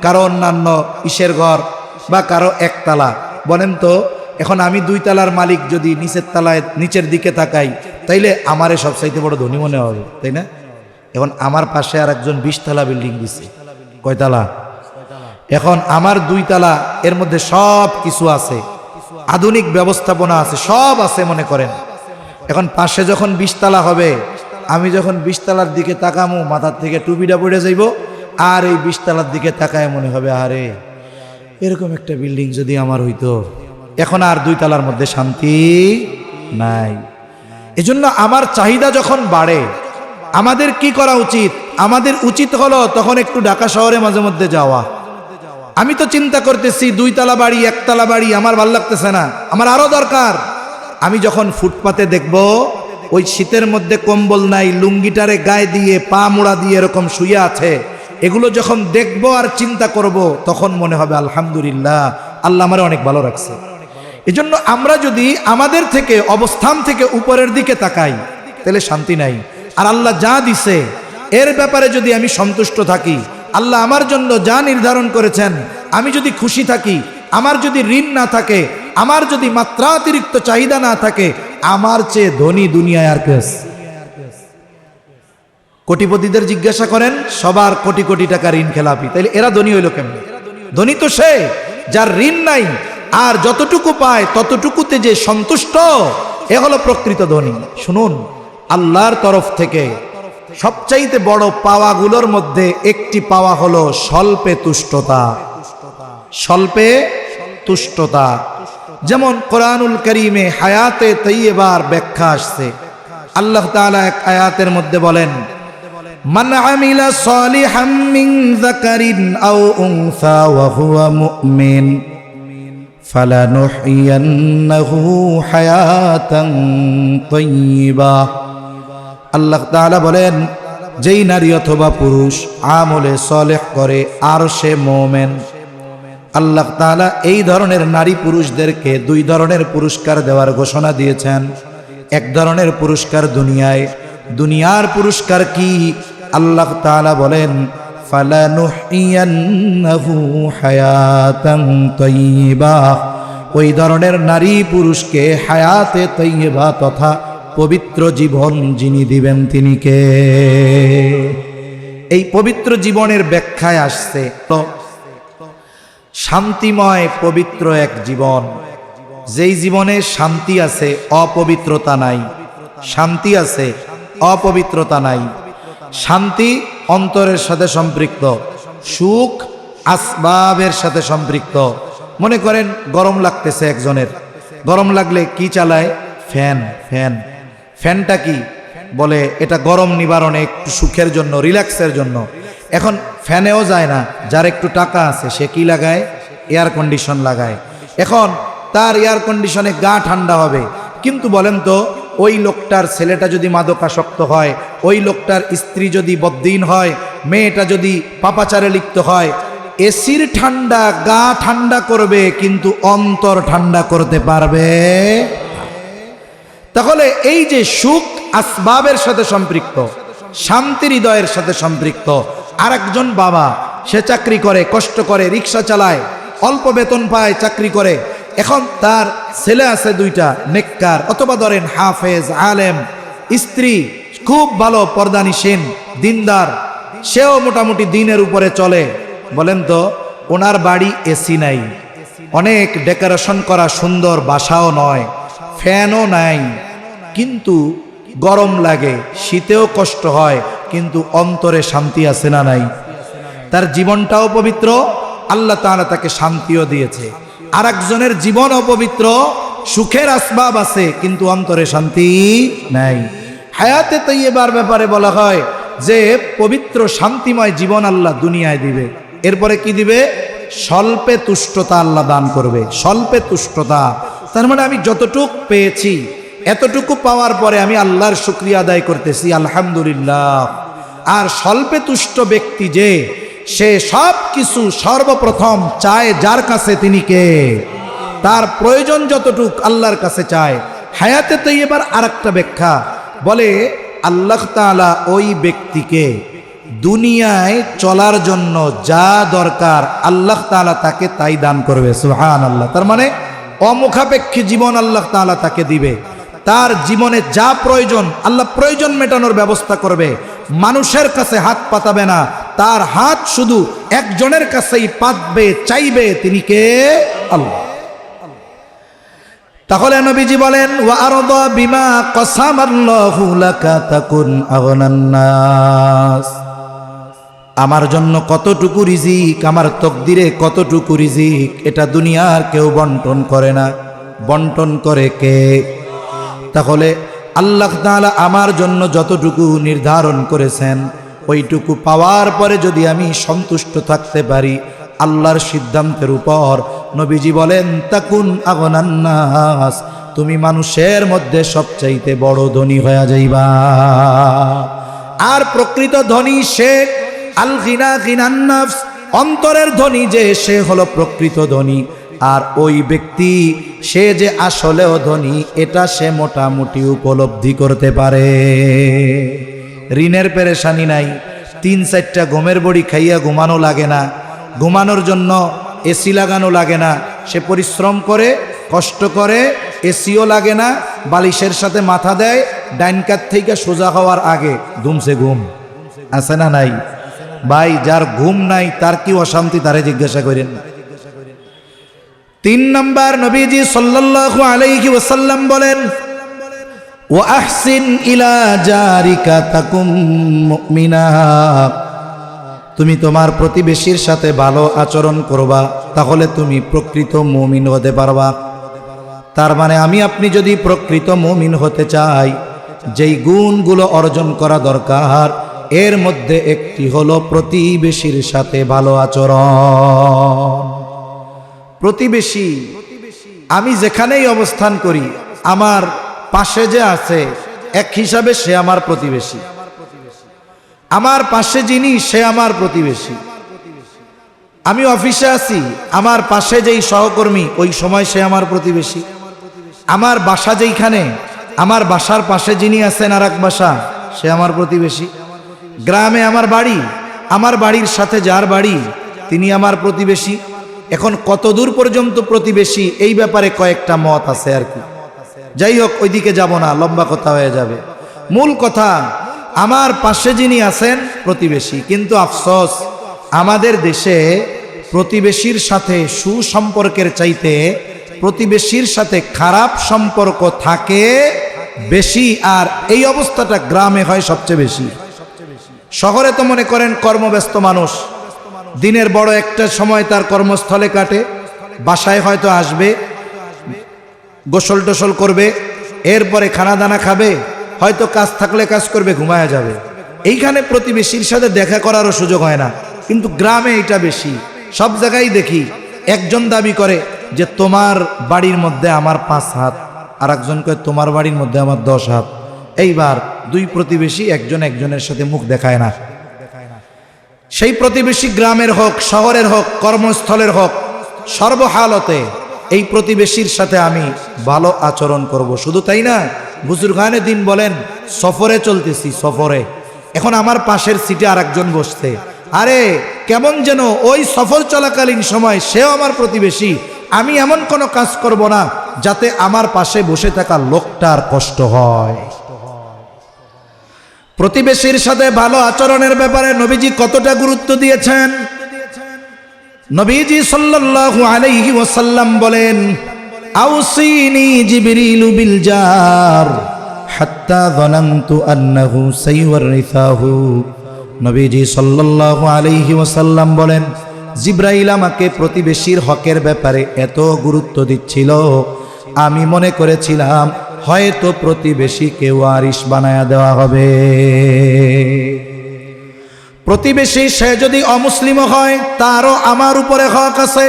কারো অন্যান্য ইসের ঘর বা কারো 1 তলা। বলেন তো এখন আমি 2 তলার মালিক যদি নিচের তলায় নিচের দিকে তাকাই তাইলে আমারে সবচাইতে বড় ধনী মনে হবে, তাই না? এখন আমার পাশে আর একজন 20 তলা বিল্ডিং দিছে, কয় তলা? এখন আমার 2 তলা, এর মধ্যে সব কিছু আছে, আধুনিক ব্যবস্থাপনা আছে, সব আছে মনে করেন। এখন পাশে যখন 20 তলা হবে, আমি যখন 20 তলার দিকে তাকামু মাথার থেকে টুপিটা পড়ে যাইব, আর এই 20 তলার দিকে তাকায় মনে হবে আরে এরকম একটা বিল্ডিং যদি আমার হইতো। এখন আর 2 তলার মধ্যে শান্তি নাই। এজন্য আমার চাহিদা যখন বাড়ে আমাদের কি করা উচিত? আমাদের উচিত হলো তখন একটু ঢাকা শহরে মাঝে মধ্যে যাওয়া। আমি তো চিন্তা করতেছি 2 তলা বাড়ি 1 তলা বাড়ি আমার ভাল লাগতেছে না, আমার আরো দরকার। আমি যখন ফুটপাতে দেখব ওই শীতের মধ্যে কম্বল নাই, লুঙ্গিটারে গায়ে দিয়ে পা মোড়া দিয়ে এরকম শুয়ে আছে, এগুলো যখন দেখব আর চিন্তা করব তখন মনে হবে আলহামদুলিল্লাহ, আল্লাহ আমারে অনেক ভালো রাখছে। এজন্য আমরা যদি আমাদের থেকে অবস্থান থেকে উপরের দিকে তাকাই তাহলে শান্তি নাই। আর আল্লাহ যা দিছে এর ব্যাপারে যদি আমি সন্তুষ্ট থাকি, আল্লাহ আমার জন্য যা নির্ধারণ করেছেন আমি যদি খুশি থাকি, আমার যদি ঋণ না থাকে, আমার যদি মাত্রাতিরিক্ত চাহিদা না থাকে, আমার চেয়ে ধনী দুনিয়ায় আর কেউ? কোটিপতিদের জিজ্ঞাসা করেন, সবার কোটি কোটি টাকা ঋণ খেলাপি, তাইলে এরা ধনী হইল কেমন? ধনী তো সে যার ঋণ নাই আর যতটুকু পায় ততটুকুতে যে সন্তুষ্ট, এ হলো প্রকৃত ধনী। শুনুন, আল্লাহর তরফ থেকে সবচাইতে বড় পাওয়াগুলোর মধ্যে একটি পাওয়া হলো স্বল্পে তুষ্টতা। স্বল্পে তুষ্টতা, যেমন কোরআনুল কারীমে হায়াতে তাইয়্যিবার ব্যাখ্যা আসছে। আল্লাহ তাআলা এক আয়াতের মধ্যে বলেন, মান আমিলা সালিহাম মিন যাকারিন আও উনসা ওয়া হুয়া মুমিন ফালানুহইয়ান্নাহু হায়াতান তাইয়্যিবা। আল্লাহ তাআলা বলেন, যেই নারী অথবা পুরুষ আমলে সালেহ করে আর সে মুমিন, আল্লাহ তাআলা এই ধরনের নারী পুরুষদেরকে 2 ধরনের পুরস্কার দেওয়ার ঘোষণা দিয়েছেন। এক ধরনের পুরস্কার দুনিয়ায়, দুনিয়ার পুরস্কার কি? আল্লাহ তাআলা বলেন, ফালানুহইয়ান্নাহু হায়াতান তাইয়্যিবা। ওই ধরনের নারী পুরুষকে হায়াতে তাইয়্যিবা তথা পবিত্র জীবন যিনি দিবেন তিনি কে? এই পবিত্র জীবনের ব্যাখ্যায় আসছে তো শান্তিময় পবিত্র এক জীবন, যেই জীবনে শান্তি আছে অপবিত্রতা নাই, শান্তি আছে অপবিত্রতা নাই। শান্তি অন্তরের সাথে সম্পৃক্ত, সুখ আসবাবের সাথে সম্পৃক্ত। মনে করেন গরম লাগতেছে একজনের, গরম লাগলে কি চালায়? ফ্যান। ফ্যানটা কি বলে? এটা গরম নিবারণে, একটু সুখের জন্য, রিল্যাক্সের জন্য। এখন ফ্যানেও যায় না, যার একটু টাকা আছে সে কি লাগায়? এয়ার কন্ডিশন লাগায়। এখন তার এয়ার কন্ডিশনে গা ঠান্ডা হবে, কিন্তু বলেন তো ওই লোকটার ছেলেটা যদি মাদকাসক্ত হয়, ওই লোকটার স্ত্রী যদি বদ্দিন হয়, মেয়েটা যদি পাপাচারে লিপ্ত হয়, এসির ঠান্ডা গা ঠান্ডা করবে কিন্তু অন্তর ঠান্ডা করতে পারবে? তাহলে এই যে সুখ আসবাবের সাথে সম্পৃক্ত, শান্তি হৃদয়ের সাথে সম্পৃক্ত। আরেকজন বাবা, সে চাকরি করে, কষ্ট করে, রিক্সা চালায়, অল্প বেতন পায়, চাকরি করে। এখন তার ছেলে আছে 2টা নেককার, অথবা ধরেন হাফেজ আলেম, স্ত্রী খুব ভালো পর্দানিসীন দিনদার, সেও মোটামুটি দিনের উপরে চলে। বলেন তো ওনার বাড়ি এসি নাই, অনেক ডেকোরেশন করা সুন্দর বাসাও নয়, ফ্যানও নাই, কিন্তু গরম লাগে, শীতেও কষ্ট হয়, কিন্তু অন্তরে শান্তি আছে না নাই? তার জীবনটাও পবিত্র, আল্লাহ তাআলা তাকে শান্তিও দিয়েছে। আর একজনের জীবন অপবিত্র, সুখের আসবাব আছে কিন্তু অন্তরে শান্তি নাই। হায়াতে তাইয়্যিবার ব্যাপারে বলা হয় যে পবিত্র শান্তিময় জীবন আল্লাহ দুনিয়ায় দিবে। এরপরে কি দিবে? স্বল্পে তুষ্টতা আল্লাহ দান করবে। স্বল্পে তুষ্টতা তার মানে আমি যতটুক পেয়েছি এতটুকু পাওয়ার পরে আমি আল্লাহর শুকরিয়া আদায় করতেছি, আলহামদুলিল্লাহ। আর স্বল্পে তুষ্ট ব্যক্তি যে, সে সব কিছু সর্বপ্রথম চায় যার কাছে, তিনি কে? তার প্রয়োজন যতটুক আল্লাহর কাছে চায়। হায়াতে তাইয়্যিবার আরেকটা ব্যাখ্যা বলে, আল্লাহ তাআলা ওই ব্যক্তিকে দুনিয়ায় চলার জন্য যা দরকার আল্লাহ তাআলা তাকে তাই দান করবে। সুবহানাল্লাহ। তার মানে অমুখাপেক্ষী জীবন আল্লাহ তাআলা তাকে দিবে। তার জীবনে যা প্রয়োজন আল্লাহ প্রয়োজন মেটানোর ব্যবস্থা করবে। মানুষের কাছে হাত পাতাবে না, তার হাত শুধু একজনের কাছেই পাতবে, চাইবে, তিনি কে? আল্লাহ। তাহলে নবীজি বলেন, ওয়া আরদা বিমা কাসামাল্লাহু লাকা তাকুন আগনান নাস। আমার জন্য কতটুকু রিজিক, আমার তকদিরে কতটুকু রিজিক, এটা দুনিয়ার কেউ বন্টন করে না। বন্টন করে কে? তাহলে আল্লাহ তাআলা আমার জন্য যতটুকু নির্ধারণ করেছেন ওইটুকু পাওয়ার পরে যদি আমি সন্তুষ্ট থাকতে পারি আল্লাহর সিদ্ধান্তের উপর, নবীজি বলেন তাকুন আগনান নাস, তুমি মানুষের মধ্যে সবচাইতে বড় ধনী হয়ে যাইবা। আর প্রকৃত ধনী সে আল গিনা গিনান নাফস, অন্তরের ধনী যে, সে হলো প্রকৃত ধনী। আর ওই ব্যক্তি সে যে আসলেও ধনী এটা সে মোটামুটি উপলব্ধি করতে পারে। ঋণের পেরেশানি নাই, 3-4টা গমের বড়ি খাইয়া ঘুমানো লাগে না, ঘুমানোর জন্য এসি লাগানো লাগে না, সে পরিশ্রম করে, কষ্ট করে, এসিও লাগে না, বালিশের সাথে মাথা দেয়, ডাইন কাত থেকে সোজা হওয়ার আগে ধুমছে ঘুম। আছে না নাই? ভাই, যার ঘুম নাই তার কি অশান্তি, তারে জিজ্ঞাসা করেন। 3 নাম্বার, নবীজি সাল্লাল্লাহু আলাইহি ওয়াসাল্লাম বলেন, ওয়া আহসিন ইলা জারিকা তাকুম মুমিনা, তুমি তোমার প্রতিবেশীর সাথে ভালো আচরণ করবা, তাহলে তুমি প্রকৃত মুমিন হতে পারবা। তার মানে আমি আপনি যদি প্রকৃত মুমিন হতে চাই, যেই গুণগুলো অর্জন করা দরকার এর মধ্যে একটি হলো প্রতিবেশীর সাথে ভালো আচরণ। প্রতিবেশী, আমি যেখানেই অবস্থান করি আমার পাশে যে আছে এক হিসাবে সে আমার প্রতিবেশী। আমার পাশে যিনি সে আমার প্রতিবেশী। আমি অফিসে আছি, আমার পাশে যেই সহকর্মী ওই সময় সে আমার প্রতিবেশী। আমার বাসা যেইখানে, আমার বাসার পাশে যিনি আছেন আর এক বাসা, সে আমার প্রতিবেশী। গ্রামে আমার বাড়ি, আমার বাড়ির সাথে যার বাড়ি তিনি আমার প্রতিবেশী। এখন কতদূর পর্যন্ত প্রতিবেশী এই ব্যাপারে কয়েকটা মত আছে আর কি। যাই হোক, ওইদিকে যাব না, লম্বা কথা হয়ে যাবে। মূল কথা, আমার পাশে যিনি আছেন প্রতিবেশী। কিন্তু আফসোস, আমাদের দেশে প্রতিবেশীর সাথে সুসম্পর্কের চাইতে প্রতিবেশীর সাথে খারাপ সম্পর্ক থাকে বেশি। আর এই অবস্থাটা গ্রামে হয় সবচেয়ে বেশি। শহরে তো মনে করেন কর্মব্যস্ত মানুষ, দিনের বড় একটা সময় তার কর্মস্থলে কাটে, বাসায় হয়তো আসবে, গোসল টোসল করবে, এরপরে খানা দানা খাবে, হয়তো কাজ থাকলে কাজ করবে, ঘুমায়া যাবে। এইখানে প্রতিবেশীর সাথে দেখা করারও সুযোগ হয় না। কিন্তু গ্রামে এটা বেশি। সব জায়গায় দেখি একজন দাবি করে যে তোমার বাড়ির মধ্যে আমার 5 হাত, আর একজন কয় তোমার বাড়ির মধ্যে আমার 10 হাত। এইবার দুই প্রতিবেশী একজন একজনের সাথে মুখ দেখায় না। সেই প্রতিবেশী গ্রামের হোক, শহরের হোক, কর্মস্থলের হোক, সর্বহালতে এই প্রতিবেশীর সাথে আমি ভালো আচরণ করব। শুধু তাই না, বুজুর্গানে দিন বলেন, সফরে চলতেছি, সফরে এখন আমার পাশের সিটে আর একজন বসছে, আরে কেমন যেন ওই সফর চলাকালীন সময় সেও আমার প্রতিবেশী। আমি এমন কোনো কাজ করব না যাতে আমার পাশে বসে থাকা লোকটার কষ্ট হয়। প্রতিবেশীর সাথে ভালো আচরণের ব্যাপারে নবীজি কতটা গুরুত্ব দিয়েছেন। নবীজি সাল্লাল্লাহু আলাইহি ওয়াসাল্লাম বলেন, আউসিনি জিবরিলু বিল জার হাত্তা যানানতু আন্নাহু সাইওয়ারিসাহু। নবীজি সাল্লাল্লাহু আলাইহি ওয়াসাল্লাম বলেন, জিবরাইল আমাকে প্রতিবেশীর হকের ব্যাপারে এত গুরুত্ব দিচ্ছিল, আমি মনে করেছিলাম হয়তো প্রতিবেশীকে ওয়ারিশ বানায়া দেওয়া হবে। প্রতিবেশী সে যদি অমুসলিম হয় তারও আমার উপরে হক আছে।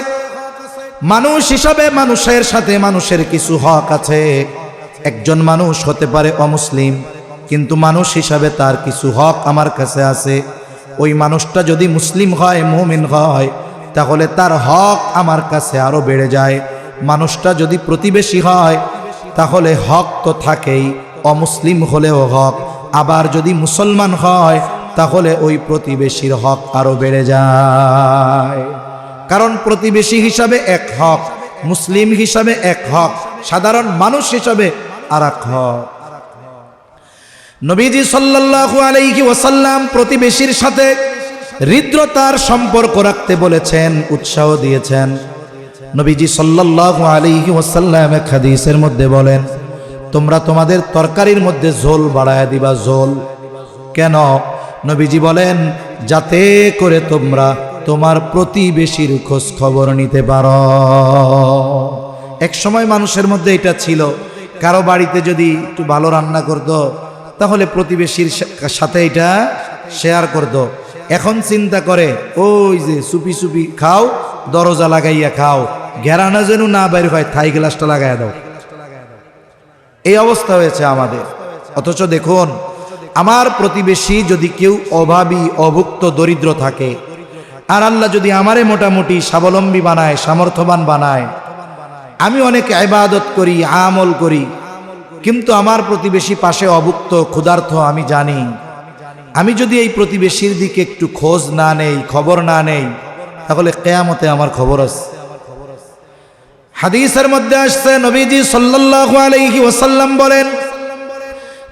মানুষ হিসাবে মানুষের সাথে মানুষের কিছু হক আছে। একজন মানুষ হতে পারে অমুসলিম, কিন্তু মানুষ হিসাবে তার কিছু হক আমার কাছে আছে। ওই মানুষটা যদি মুসলিম হয়, মুমিন হয়, তাহলে তার হক আমার কাছে আরো বেড়ে যায়। মানুষটা যদি প্রতিবেশী হয় তাহলে হক তো থাকেই, অমুসলিম হলেও হক। আবার যদি মুসলমান হয় তাহলে ওই প্রতিবেশীর হক আরো বেড়ে যায়। কারণ প্রতিবেশী হিসাবে এক হক, মুসলিম হিসাবে এক হক, সাধারণ মানুষ হিসাবে আর এক হক। নবীজি সাল্লাল্লাহু আলাইহি ওয়াসাল্লাম প্রতিবেশীর সাথে হৃদ্রতার সম্পর্ক রাখতে বলেছেন, উৎসাহ দিয়েছেন। নবীজি সাল্লাল্লাহু আলাইহি ওয়াসাল্লাম এক হাদিসের মধ্যে বলেন, তোমরা তোমাদের তরকারির মধ্যে ঝোল বাড়ায়া দিবা। ঝোল কেন? নবীজি বলেন, যাতে করে তোমরা তোমার প্রতিবেশীর খোঁজ খবর নিতে পারো। এক সময় মানুষের মধ্যে এটা ছিল, কারো বাড়িতে যদি একটু ভালো রান্না করতো তাহলে প্রতিবেশীর সাথে এটা শেয়ার করতো। এখন চিন্তা করে, ওই যে চুপি চুপি খাও, দরজা লাগাইয়া খাও, ঘেরানা যেন না বাইর হয়, থাই গ্লাসটা লাগাইয়া দাও। এই অবস্থা হয়েছে আমাদের। অথচ দেখুন, আমার প্রতিবেশী যদি কেউ অভাবী, অভুক্ত, দরিদ্র থাকে, আর আল্লাহ যদি আমারে মোটামুটি স্বাবলম্বী বানায়, সামর্থ্যবান বানায়, আমি অনেক ইবাদত করি, আমল করি, কিন্তু আমার প্রতিবেশী পাশে অভুক্ত, ক্ষুধার্ত, আমি জানি। আমি যদি এই প্রতিবেশীর দিকে একটু খোঁজ না নেই, খবর না নেই, তাহলে কিয়ামতে আমার খবর আছে। হাদিসের মধ্যে আসছে, নবীজি সাল্লাল্লাহু আলাইহি ওয়াসাল্লাম বলেন,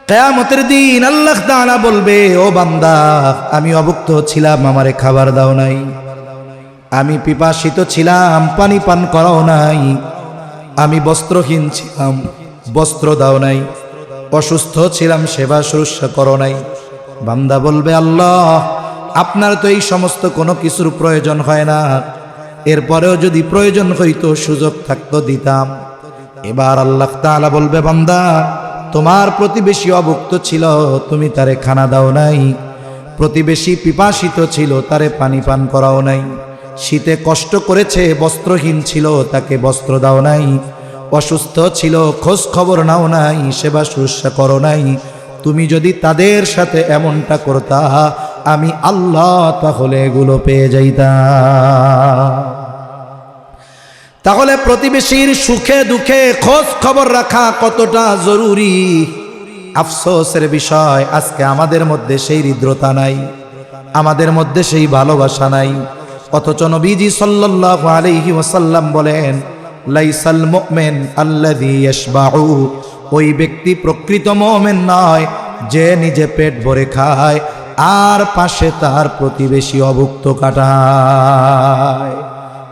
কিয়ামতের দিন আল্লাহ তাআলা বলবে, ও বান্দা, আমি অভুক্ত ছিলাম, আমারে খাবার দাও নাই। আমি পিপাসিত ছিলাম, পানি পান করাও নাই। আমি বস্ত্রহীন ছিলাম, বস্ত্র দাও নাই। অসুস্থ ছিলাম, সেবা শুশ্রূষা করো নাই। বান্দা বলবে, আল্লাহ, আপনার তো এই সমস্ত কোনো কিছুর প্রয়োজন হয় না, এরপরেও যদি প্রয়োজন হইতো, সুযোগ থাকতো, দিতাম। এবার আল্লাহ তাআলা বলবে, বান্দা, তোমার প্রতিবেশী অভুক্ত ছিল, তুমি তারে খানা দাও নাই। প্রতিবেশী পিপাসিত ছিল, তারে পানি পান করাও নাই। শীতে কষ্ট করেছে, বস্ত্রহীন ছিল, তাকে বস্ত্র দাও নাই। অসুস্থ ছিল, খোঁজ খবর নাও নাই, সেবা শুশ্রূষা করো নাই। তুমি যদি তাদের সাথে এমনটা করতা, আমি আল্লাহ তাহলে এগুলো পেয়ে যাইতাম। তাহলে প্রতিবেশীর সুখে দুঃখে খোঁজ খবর রাখা কতটা জরুরি। আফসোসের বিষয়, আজকে আমাদের মধ্যে সেই হৃদ্রতা নাই, আমাদের মধ্যে সেই ভালোবাসা নাই। অথচ নবীজি সাল্লাল্লাহু আলাইহি ওয়াসাল্লাম বলেন, লাইসাল মুমিন আল্লাযী ইয়াশবাউ, ওই ব্যক্তি প্রকৃত মুমিন নয় যে নিজে পেট ভরে খায় আর পাশে তার প্রতিবেশী অভুক্ত কাটায়।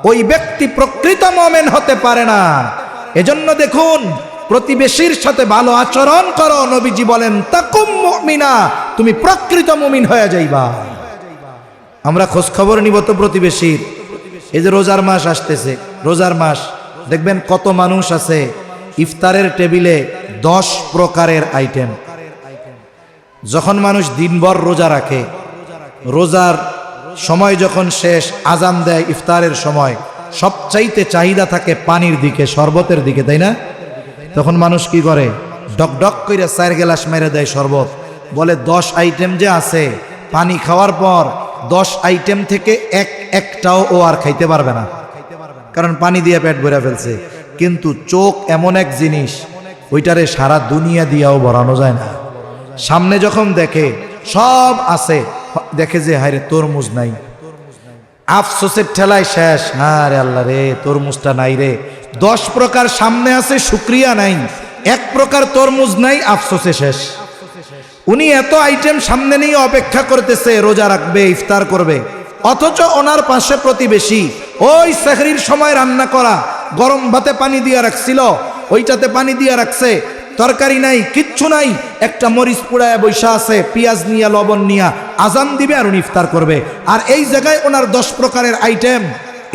ওই ব্যক্তি প্রকৃত মুমিন হতে পারে না। এজন্য দেখুন, প্রতিবেশীর সাথে ভালো আচরণ করো। নবীজি বলেন, তাকুম মুমিনা, তুমি প্রকৃত মুমিন হয়ে যাইবা। আমরা খোঁজ খবর নিব তো প্রতিবেশীর। এই যে রোজার মাস আসতেছে, রোজার মাস দেখবেন কত মানুষ আছে ইফতারের টেবিলে 10 প্রকারের আইটেম। যখন মানুষ দিনভর রোজা রাখে, রোজার সময় যখন শেষ, আজান দেয় ইফতারের সময়, সবচাইতে চাহিদা থাকে পানির দিকে, শরবতের দিকে, তাই না? তখন মানুষ কি করে, ডক ডক করে 4 গ্লাস মেরে দেয় শরবত। বলে 10 আইটেম যে আছে, পানি খাওয়ার পর 10 আইটেম থেকে একটাও ও আর খাইতে পারবে না, কারণ পানি দিয়ে পেট ভরে ফেলছে। কিন্তু চোখ এমন এক জিনিস, ওইটারে সারা দুনিয়া দিয়াও ভরানো যায় না। সামনে যখন দেখে সব আছে, দেখে যে হায়রে তরমুজ নাই, আফসোসের ঠেলায় শেষ। হ্যাঁ রে আল্লাহ রে, তরমুজটা নাই রে। 10 প্রকার সামনে আছে, শুকরিয়া নাই। 1 প্রকার তরমুজ নাই, আফসোসে শেষ। উনি এত আইটেম সামনে নিয়ে অপেক্ষা করতেছে, রোজা রাখবে, ইফতার করবে, অথচ ওনার পাশে প্রতিবেশী ওই সেহরির সময় রান্না করা গরম ভাতে পানি দিয়ে রাখছিল, ওইটাতে পানি দিয়ে রাখছে, তরকারি নাই, কিচ্ছু নাই, একটা মরিচ পুড়ায় বৈশা আছে, পেঁয়াজ নিয়া, লবণ নিয়া, আজান দিবে আর উনি ইফতার করবে। আর এই জায়গায় ওনার 10 প্রকারের আইটেম,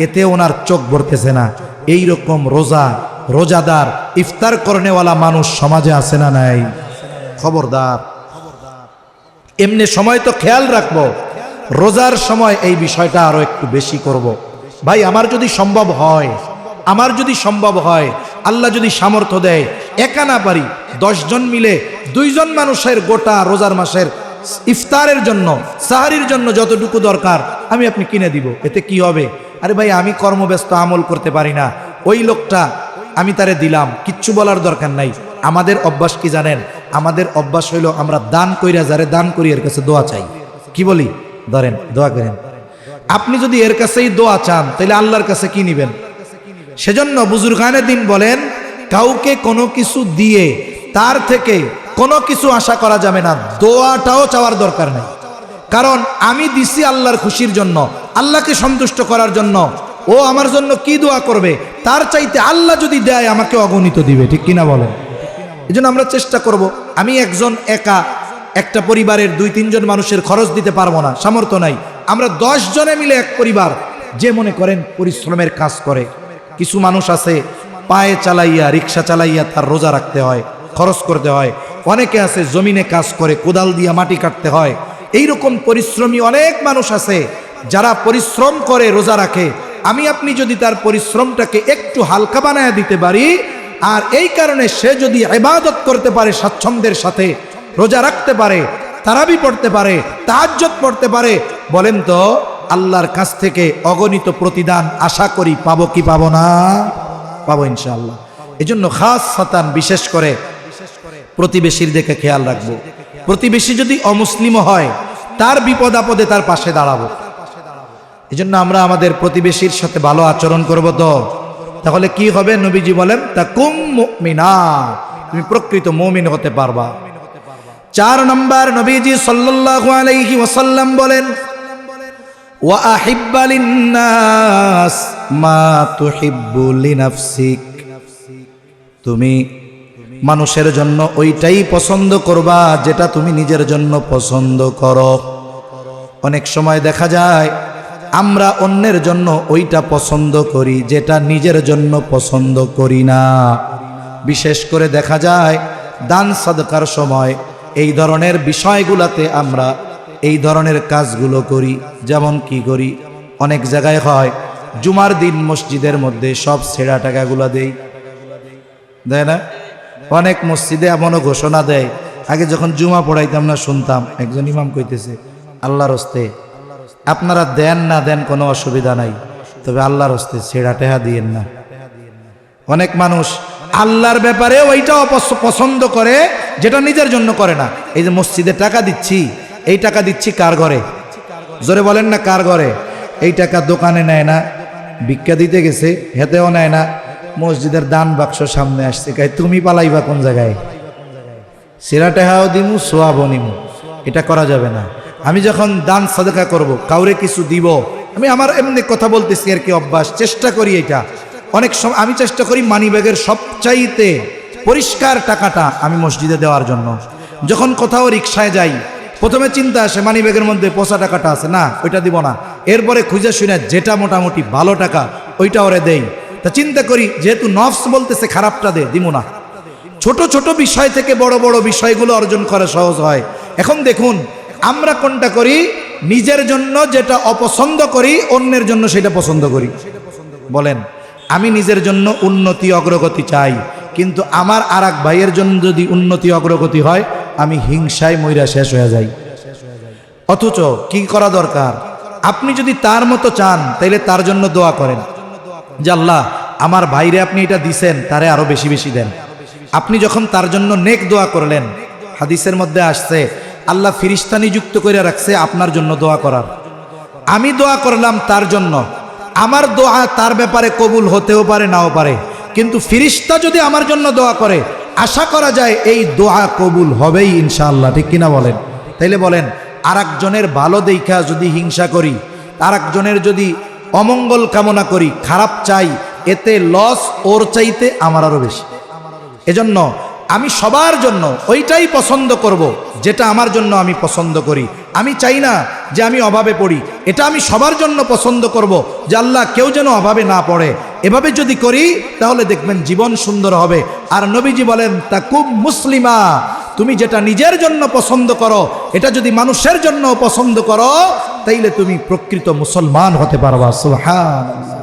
এতে ওনার চোখ ভরতেছে না। এই রকম রোজা রোজাদার ইফতার করনেওয়ালা মানুষ সমাজে আছে না নাই? খবরদার। এমনি সময় তো খেয়াল রাখবো, রোজার সময় এই বিষয়টা আরো একটু বেশি করব। ভাই আমার যদি সম্ভব হয়, আল্লাহ যদি সামর্থ্য দেয়, একা না পারি 10 জন মিলে 2 জন মানুষের গোটা রোজার মাসের ইফতারের জন্য, সাহারির জন্য যতটুকু দরকার আমি আপনি কিনে দিব, এতে কি হবে? আরে ভাই আমি কর্মব্যস্ত, আমল করতে পারি না, ওই লোকটা আমি তারে দিলাম, কিচ্ছু বলার দরকার নাই। আমাদের অভ্যাস কি জানেন? আমাদের অভ্যাস হইল আমরা দান কইরা যারে দান করি এর কাছে দোয়া চাই। কি বলি? ধরেন দোয়া করেন। আপনি যদি এর কাছেই দোয়া চান তাহলে আল্লাহর কাছে কি নিবেন? সেজন্য বুজুর্গানে দিন বলেন, কাউকে কোনো কিছু দিয়ে তার থেকে কোনো কিছু আশা করা যাবে না, দোয়াটাও চাওয়ার দরকার নেই। কারণ আমি দিছি আল্লাহর খুশির জন্য, আল্লাহকে সন্তুষ্ট করার জন্য। ও আমার জন্য কি দোয়া করবে? তার চাইতে আল্লাহ যদি দেয় আমাকে অগণিত দিবে, ঠিক কিনা বলেন? এই জন্য আমরা চেষ্টা করব। আমি একজন একা একটা পরিবারের 2-3 জন মানুষের খরচ দিতে পারবো না, সামর্থ্য নাই। আমরা 10 জনে মিলে এক পরিবার, যে মনে করেন পরিশ্রমের কাজ করে, কিছু মানুষ আছে পায়ে চালাইয়া, রিক্সা চালাইয়া তার রোজা রাখতে হয়, খরচ করতে হয়। অনেকে আছে জমিনে কাজ করে, কোদাল দিয়া মাটি কাটতে হয়। এইরকম পরিশ্রমী অনেক মানুষ আছে যারা পরিশ্রম করে রোজা রাখে। আমি আপনি যদি তার পরিশ্রমটাকে একটু হালকা বানায় দিতে পারি, আর এই কারণে সে যদি ইবাদত করতে পারে, স্বাচ্ছন্দ্যের সাথে রোজা রাখতে পারে, তারাবি পড়তে পারে, তাহাজ্জুদ পড়তে পারে, বলেন তো আল্লাহর কাছ থেকে অগণিত প্রতিদান আশা করি পাবো কি পাবো না? পাবো ইনশাআল্লাহ। এজন্য খাসসাতান বিশেষ করে প্রতিবেশীর দিকে খেয়াল রাখবো। প্রতিবেশী যদি অমুসলিম হয়, তার বিপদ আপদে তার পাশে দাঁড়াবো। এজন্য আমরা আমাদের প্রতিবেশীর সাথে ভালো আচরণ করব। তো তাহলে কি হবে? নবীজি বলেন তাকুম মুমিনা, তুমি প্রকৃত মুমিন হতে পারবা। 4 নম্বর নবীজি সাল্লাল্লাহু আলাইহি ওয়াসাল্লাম বলেন, ওয়া আহিব্বা লিন্নাস মা তুহিব্বু লিনাফসিক, তুমি মানুষের জন্য ওইটাই পছন্দ করবা যেটা তুমি নিজের জন্য পছন্দ করো। অনেক সময় দেখা যায় আমরা অন্যের জন্য ওইটা পছন্দ করি যেটা নিজের জন্য পছন্দ করি না। বিশেষ করে দেখা যায় দান সাদকার সময় এই ধরনের বিষয়গুলোতে আমরা এই ধরনের কাজগুলো করি। যেমন কি করি? অনেক জায়গায় হয় জুমার দিন মসজিদের মধ্যে সব ছেঁড়া টাকাগুলো দেয় না? অনেক মসজিদে এমনও ঘোষণা দেয়, আগে যখন জুমা পড়াইতাম না শুনতাম একজন ইমাম কইতেছে, আল্লাহর হস্তে আপনারা দেন না দেন কোনো অসুবিধা নাই, তবে আল্লাহর হস্তে ছেঁড়া টাকা দিয়েন না। অনেক মানুষ আল্লাহর ব্যাপারে ওইটা পছন্দ করে যেটা নিজের জন্য করে না। এই যে মসজিদে টাকা দিচ্ছি, এই টাকা দিচ্ছি কার ঘরে? জোরে বলেন না কার ঘরে? এই টাকা দোকানে নেয় না, ভিক্ষা দিতে গেছে হেতেও নেয় না, মসজিদের দান বাক্স সামনে আসছে, কাই তুমি পালাইবা কোন জায়গায়? সেরা টাকাও দিমু, সোয়াবও নিমু, এটা করা যাবে না। আমি যখন দান সাদকা করব, কাউরে কিছু দিব, আমি আমার এমনি কথা বলতেছি আর কি, অভ্যাস, চেষ্টা করি এটা। অনেক সময় আমি চেষ্টা করি মানিব্যাগের সবচাইতে পরিষ্কার টাকাটা আমি মসজিদে দেওয়ার জন্য। যখন কোথাও রিক্সায় যাই, প্রথমে চিন্তা আসে মানিব্যাগের মধ্যে পচা টাকাটা আছে, না ওইটা দিব না। এরপরে খুঁজে শুনে যেটা মোটামুটি ভালো টাকা ওইটা ওরে দেই। তা চিন্তা করি যেহেতু নফস বলতেছে খারাপটা দিব না। ছোট ছোট বিষয় থেকে বড় বড় বিষয়গুলো অর্জন করা সহজ হয়। এখন দেখুন আমরা কোনটা করি? নিজের জন্য যেটা অপছন্দ করি, অন্যের জন্য সেটা পছন্দ করি। বলেন, আমি নিজের জন্য উন্নতি অগ্রগতি চাই, কিন্তু আমার আর এক ভাইয়ের জন্য যদি উন্নতি অগ্রগতি হয়, আমি হিংসায় মইরা শেষ হয়ে যাই। অথচ কি করা দরকার? আপনি যদি তার মতো চান তাহলে তার জন্য দোয়া করেন যে আল্লাহ আমার ভাইরে আপনি এটা দিছেন, তারে আরো বেশি বেশি দেন। আপনি যখন তার জন্য নেক দোয়া করলেন, হাদিসের মধ্যে আসছে আল্লাহ ফিরিস্তা নিযুক্ত করে রাখছে আপনার জন্য দোয়া করার। আমি দোয়া করলাম তার জন্য, আমার দোয়া তার ব্যাপারে কবুল হতেও পারে নাও পারে, কিন্তু ফিরিস্তা যদি আমার জন্য দোয়া করে, আশা করা যায় এই দোয়া কবুল হবেই ইনশাআল্লাহ, ঠিক কিনা বলেন? তাইলে বলেন, আর একজনের ভালো দেখা যদি হিংসা করি, আর একজনের যদি অমঙ্গল কামনা করি, খারাপ চাই, এতে লস ওর চাইতে আমার আরো বেশি। এজন্য আমি সবার জন্য ওইটাই পছন্দ করব যেটা আমার জন্য আমি পছন্দ করি। আমি চাই না যে আমি অভাবে পড়ি, এটা আমি সবার জন্য পছন্দ করব যে আল্লাহ কেউ যেন অভাবে না পড়ে। এভাবে যদি করি তাহলে দেখবেন জীবন সুন্দর হবে। আর নবীজি বলেন তাকুম মুসলিমা, তুমি যেটা নিজের জন্য পছন্দ করো এটা যদি মানুষের জন্য পছন্দ করো তাইলে তুমি প্রকৃত মুসলমান হতে পারবা। সুবহানাল্লাহ।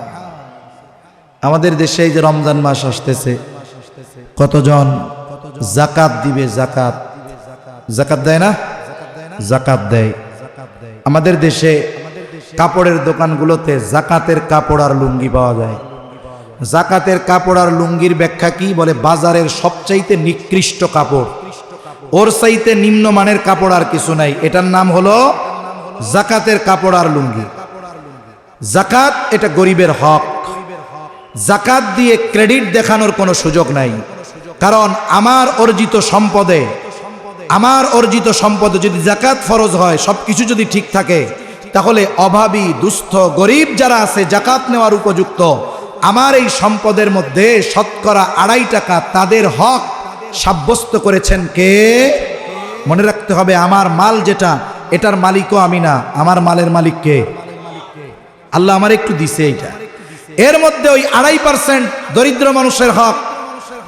আমাদের দেশে এই যে রমজান মাস আসতেছে, কতজন যাকাত দিবে? যাকাত দেয় না? যাকাত দেয়। আমাদের দেশে কাপড়ের দোকানগুলোতে যাকাতের কাপড় আর লুঙ্গি পাওয়া যায়। যাকাতের কাপড় আর লুঙ্গির ব্যাখ্যা কি? বলে বাজারের সবচাইতে নিকৃষ্ট কাপড়, ওর চাইতে নিম্নমানের কাপড় আর কিছু নাই, এটার নাম হলো যাকাতের কাপড় আর লুঙ্গি। যাকাত এটা গরিবের হক। যাকাত দিয়ে ক্রেডিট দেখানোর কোনো সুযোগ নাই, কারণ আমার অর্জিত সম্পদে যদি যাকাত ফরজ হয়, সবকিছু যদি ঠিক থাকে, তাহলে অভাবী দুস্থ গরিব যারা আছে যাকাত নেওয়ার উপযুক্ত, আমার এই সম্পদের মধ্যে শতকরা 2.5 টাকা তাদের হক সাব্যস্ত করেছেন কে? মনে রাখতে হবে, আমার মাল যেটা, এটার মালিকও আমি না, আমার মালের মালিক কে? আল্লাহ আমার একটু দিছে এইটা, এর মধ্যে ওই 2.5% দরিদ্র মানুষের হক।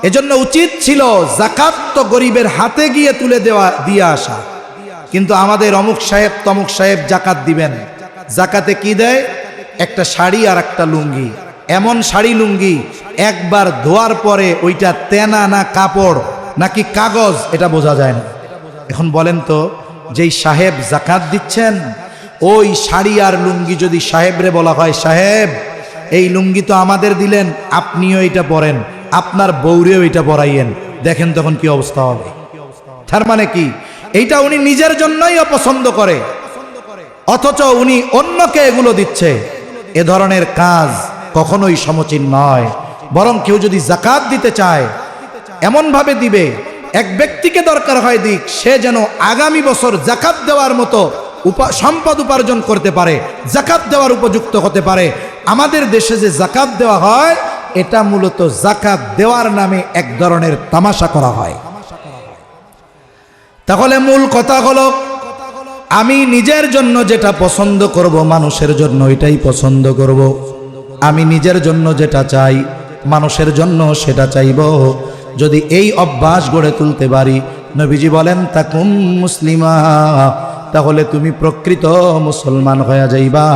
এজন্য উচিত ছিল যাকাত তো গরিবের হাতে গিয়ে তুলে দিয়ে আসা, কিন্তু আমাদের অমুক সাহেব তমুক সাহেব যাকাত দিবেন। যাকাতে কি দেয়? একটা শাড়ি আর একটা লুঙ্গি। এমন শাড়ি লুঙ্গি একবার ধোয়ার পরে ওইটা তেনা না কাপড় নাকি কাগজ এটা বোঝা যায় না। এখন বলেন তো, যেই সাহেব যাকাত দিচ্ছেন ওই শাড়ি আর লুঙ্গি যদি সাহেবরে বলা হয়, সাহেব এই লুঙ্গি তো আমাদের দিলেন, আপনিও এটা পরেন, আপনার বউরেও এটা পরাইয়েন, দেখেন তখন কি অবস্থা হবে। তার মানে কি? এইটা উনি নিজের জন্যই অপছন্দ করে, অথচ উনি অন্যকে এগুলো দিচ্ছে। এ ধরনের কাজ কখনোই সমীচীন নয়। বরং কেউ যদি যাকাত দিতে চায় এমন ভাবে দিবে, এক ব্যক্তিকে দরকার হয় দিক, সে যেন আগামী বছর যাকাত দেওয়ার মতো সম্পদ উপার্জন করতে পারে, যাকাত দেওয়ার উপযুক্ত হতে পারে। আমাদের দেশে যে যাকাত দেওয়া হয় এটা মূলত যাকাত দেওয়ার নামে এক ধরনের তামাশা করা হয়। তাহলে মূল কথা হলো, আমি নিজের জন্য যেটা পছন্দ করব মানুষের জন্য এটাই পছন্দ করব। আমি নিজের জন্য যেটা চাই মানুষের জন্য সেটা চাইব। যদি এই অভ্যাস গড়ে তুলতে পারি, নবীজি বলেন তাকুম মুসলিমা, তাহলে তুমি প্রকৃত মুসলমান হয়ে যাইবা।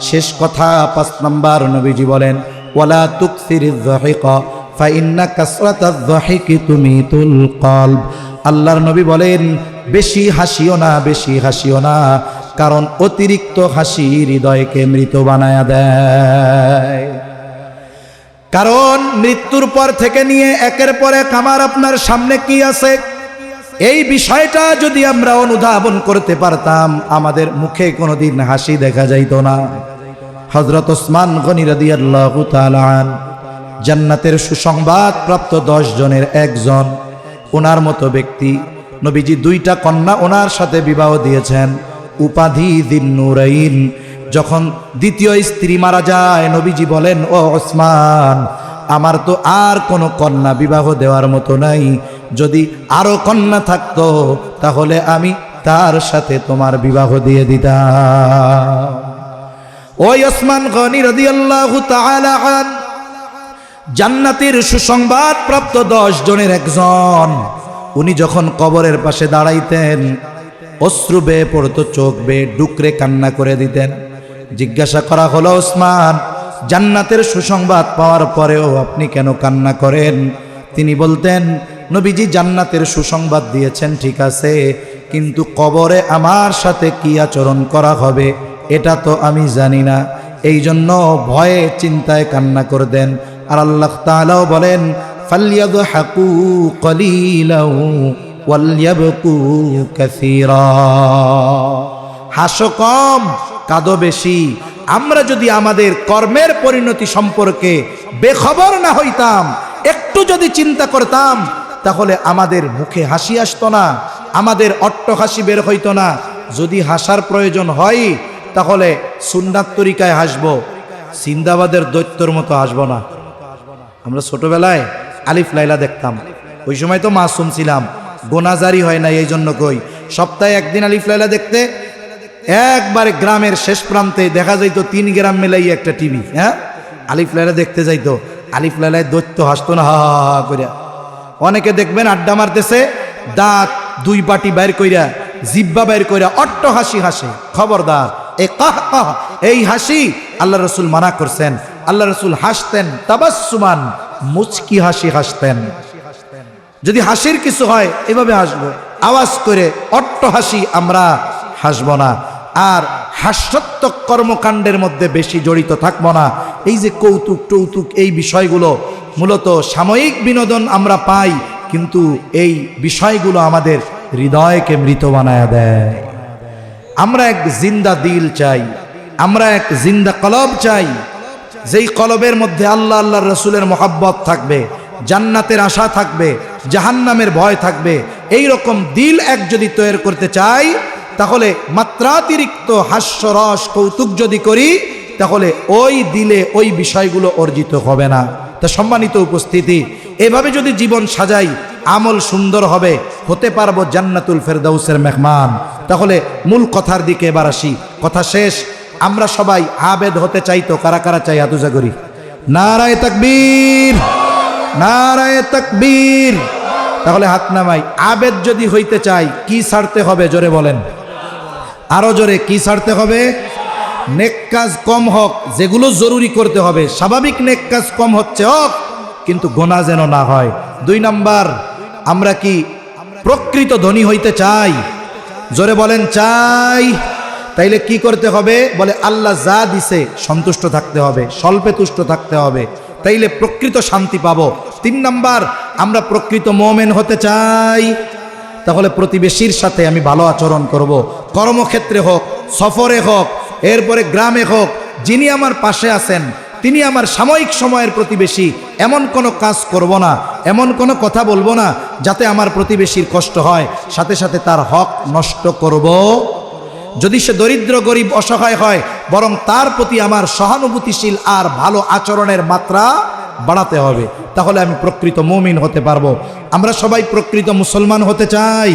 শেষ কথা 5 নাম্বার, নবীজি বলেন ওয়ালা তুকসিরিয যাহিকা ফাইন্না কাসরাতায যাহিকি তুমিতুল কলব। আল্লাহর নবী বলেন বেশি হাসিও না, কারণ অতিরিক্ত হাসি হৃদয়কে মৃত বানায়া দেয়। কারণ মৃত্যুর পর থেকে নিয়ে একের পর এক আমার আপনার সামনে কি আছে, এই বিষয়টা যদি আমরা অনুধাবন করতে পারতাম, আমাদের মুখে কোনোদিন হাসি দেখা যাইত না। হযরত ওসমান গনি রাদিয়াল্লাহু তাআলা আন, জান্নাতের সুসংবাদ প্রাপ্ত 10 জনের একজন। ওনার মতো ব্যক্তি, নবীজি 2টা কন্যা ওনার সাথে বিবাহ দিয়েছেন, উপাধি যিন্নুরাইন। যখন দ্বিতীয় স্ত্রী মারা যায়, নবীজি বলেন ও ওসমান, আমার তো আর কোনো কন্যা বিবাহ দেওয়ার মতো নাই, যদি আরো কন্যা থাকতো তাহলে আমি তার সাথে তোমার বিবাহ দিয়ে দিতাম। ওই ওসমান গনি রাদিয়াল্লাহু তাআলা আন, জান্নাতের সুসংবাদ প্রাপ্ত 10 জনের একজন। উনি যখন কবরের পাশে দাঁড়াইতেন, অশ্রু বেয়ে পড়তো, চোখ বেয়ে ডুকরে কান্না করে দিতেন। জিজ্ঞাসা করা হলো, ওসমান, জান্নাতের সুসংবাদ পাওয়ার পরেও আপনি কেন কান্না করেন? তিনি বলতেন, নবীজি জান্নাতের সুসংবাদ দিয়েছেন ঠিক আছে, কিন্তু কবরে আমার সাথে কি আচরণ করা হবে এটা তো আমি জানি না, এই জন্য ভয়ে চিন্তায় কান্না করতেন। আর আল্লাহ তাআলাও বলেন ফালইয়াদহাকু কলিলাও ওয়ালইয়াবকু কাসীরা, হাসো কম কাঁদো বেশি। আমরা যদি আমাদের কর্মের পরিণতি সম্পর্কে বেখবর না হইতাম, একটু যদি চিন্তা করতাম, তাহলে আমাদের মুখে হাসি আসতো না, আমাদের অট্টহাসি বের হইতো না। যদি হাসার প্রয়োজন হয় তাহলে সুন্নাত তরিকায় হাসবো, সিন্দাবাদের দৈত্যর মতো হাসবো না। আমরা ছোটবেলায় আলিফ লাইলা দেখতাম, ওই সময় তো মাসুম ছিলাম, গোনাজারি হয় না, এই জন্য কই সপ্তাহে একদিন আলিফ লাইলা দেখতে একবারে গ্রামের শেষ প্রান্তে দেখা যাইতো 3 গ্রাম মেলাই একটা টিভি, হ্যাঁ, আলিফ লাইলা দেখতে যাইতো, আলিফ লাইলায় দৈত্য হাসতো না, হা হা হা কইরা। অনেকে দেখবেন আড্ডা মারতেছে, দাঁত দুই পাটি বাইর কইরা, জিব্বা বাইর কইরা অট্ট হাসি হাসে। খবরদার, এই কাহ কাহ এই হাসি আল্লাহ রসুল মানা করছেন। আল্লাহ রসুল হাসতেন তাবাসসুমান, মুচকি হাসি হাসতেন। যদি হাসির কিছু হয় এভাবে হাসবো, আওয়াজ করে অট্ট হাসি আমরা হাসবো না। আর হাস্যাত্মক কর্মকাণ্ডের মধ্যে বেশি জড়িত থাকবো না। এই যে কৌতুক টৌতুক এই বিষয়গুলো মূলত সাময়িক বিনোদন আমরা পাই, কিন্তু এই বিষয়গুলো আমাদের হৃদয়কে মৃত বানায় দেয়। আমরা এক জিন্দা দিল চাই, আমরা এক জিন্দা কলব চাই, যেই কলবের মধ্যে আল্লাহ আল্লাহ রসুলের মহাব্বত থাকবে, জান্নাতের আশা থাকবে, জাহান্নামের ভয় থাকবে। এই রকম দিল এক যদি তৈরি করতে চাই, তাহলে মাত্রাতিরিক্ত হাস্যরস কৌতুক যদি করি, তাহলে ওই দিলে ওই বিষয়গুলো অর্জিত হবে না। তা সম্মানিত উপস্থিতি, এভাবে যদি জীবন সাজাই, আমল সুন্দর হবে, হতে পারবো জান্নাতুল ফেরদাউসের মেহমান। তাহলে মূল কথার দিকে এবার আসি। কথা শেষ। আমরা সবাই আবেদ হতে চাই তো? কারা কারা চাই? হাত উঁচা করি। নারায়ে তাকবীর, নারায়ে তাকবীর। তাহলে হাত নামাই। আবেদ যদি হইতে চাই কি ছাড়তে হবে? জোরে বলেন, আরো জোরে। কি ছাড়তে হবে? নেক কাজ কম হোক, যেগুলো জরুরি করতে হবে। স্বাভাবিক নেক কাজ কম হচ্ছে হোক, কিন্তু গোনা যেন না হয়। 2 নাম্বার, আমরা কি প্রকৃত ধনী হইতে চাই? জোরে বলেন, চাই। তাইলে কি করতে হবে? বলে আল্লাহ যা দিছে সন্তুষ্ট থাকতে হবে, স্বল্পে তুষ্ট থাকতে হবে, তাইলে প্রকৃত শান্তি পাবো। 3 নাম্বার, আমরা প্রকৃত মুমিন হতে চাই, তাহলে প্রতিবেশীর সাথে আমি ভালো আচরণ করব। কর্মক্ষেত্রে হোক, সফরে হোক, এরপরে গ্রামে হোক, যিনি আমার পাশে আছেন তিনি আমার সাময়িক সময়ের প্রতিবেশী। এমন কোনো কাজ করব না, এমন কোনো কথা বলবো না যাতে আমার প্রতিবেশীর কষ্ট হয়, সাথে সাথে তার হক নষ্ট করব। যদি সে দরিদ্র গরিব অসহায় হয়, বরং তার প্রতি আমার সহানুভূতিশীল আর ভালো আচরণের মাত্রা বাড়াতে হবে, তাহলে আমি প্রকৃত মুমিন হতে পারবো। আমরা সবাই প্রকৃত মুসলমান হতে চাই।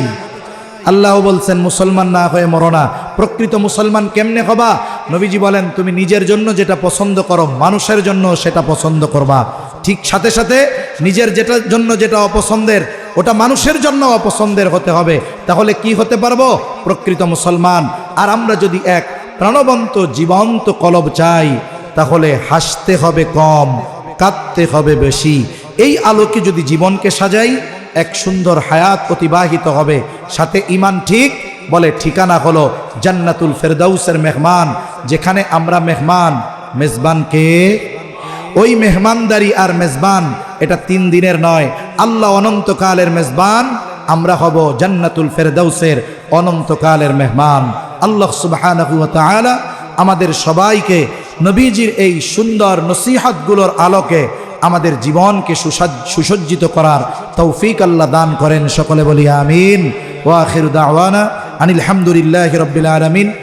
আল্লাহ বলছেন মুসলমান না হয়ে মরো না। প্রকৃত মুসলমান কেমনে হবা? নবীজি বলেন, তুমি নিজের জন্য যেটা পছন্দ করো, মানুষের জন্য সেটা পছন্দ করবা। ঠিক সাথে সাথে নিজের যেটার জন্য যেটা অপছন্দের, ওটা মানুষের জন্য অপছন্দের হতে হবে। তাহলে কি হতে পারবো? প্রকৃত মুসলমান। আর আমরা যদি এক প্রাণবন্ত জীবন্ত কলব চাই, তাহলে হাসতে হবে কম, কাঁদতে হবে বেশি। এই আলোকে যদি জীবনকে সাজাই, এক সুন্দর হায়াত অতিবাহিত হবে। সাথে ইমান ঠিক, বলে ঠিকানা হলো জান্নাতুল ফেরদাউসের মেহমান, যেখানে আমরা মেহমান। মেজবানকে ওই মেহমানদারি আর মেজবান এটা 3 দিনের নয়, আল্লাহ অনন্তকালের মেজবান। আমরা হব জান্নাতুল ফেরদাউসের অনন্তকালের মেহমান। আল্লাহ সুবহানাহু ওয়া তাআলা আমাদের সবাইকে নবীজির এই সুন্দর নসিহতগুলোর আলোকে আমাদের জীবনকে সুসজ্জিত করার তৌফিক আল্লাহ দান করেন। সকলে বলি আমিন। ওয়া আখিরু দাওয়ানা আনিল হামদুলিল্লাহি রাব্বিল আলামিন।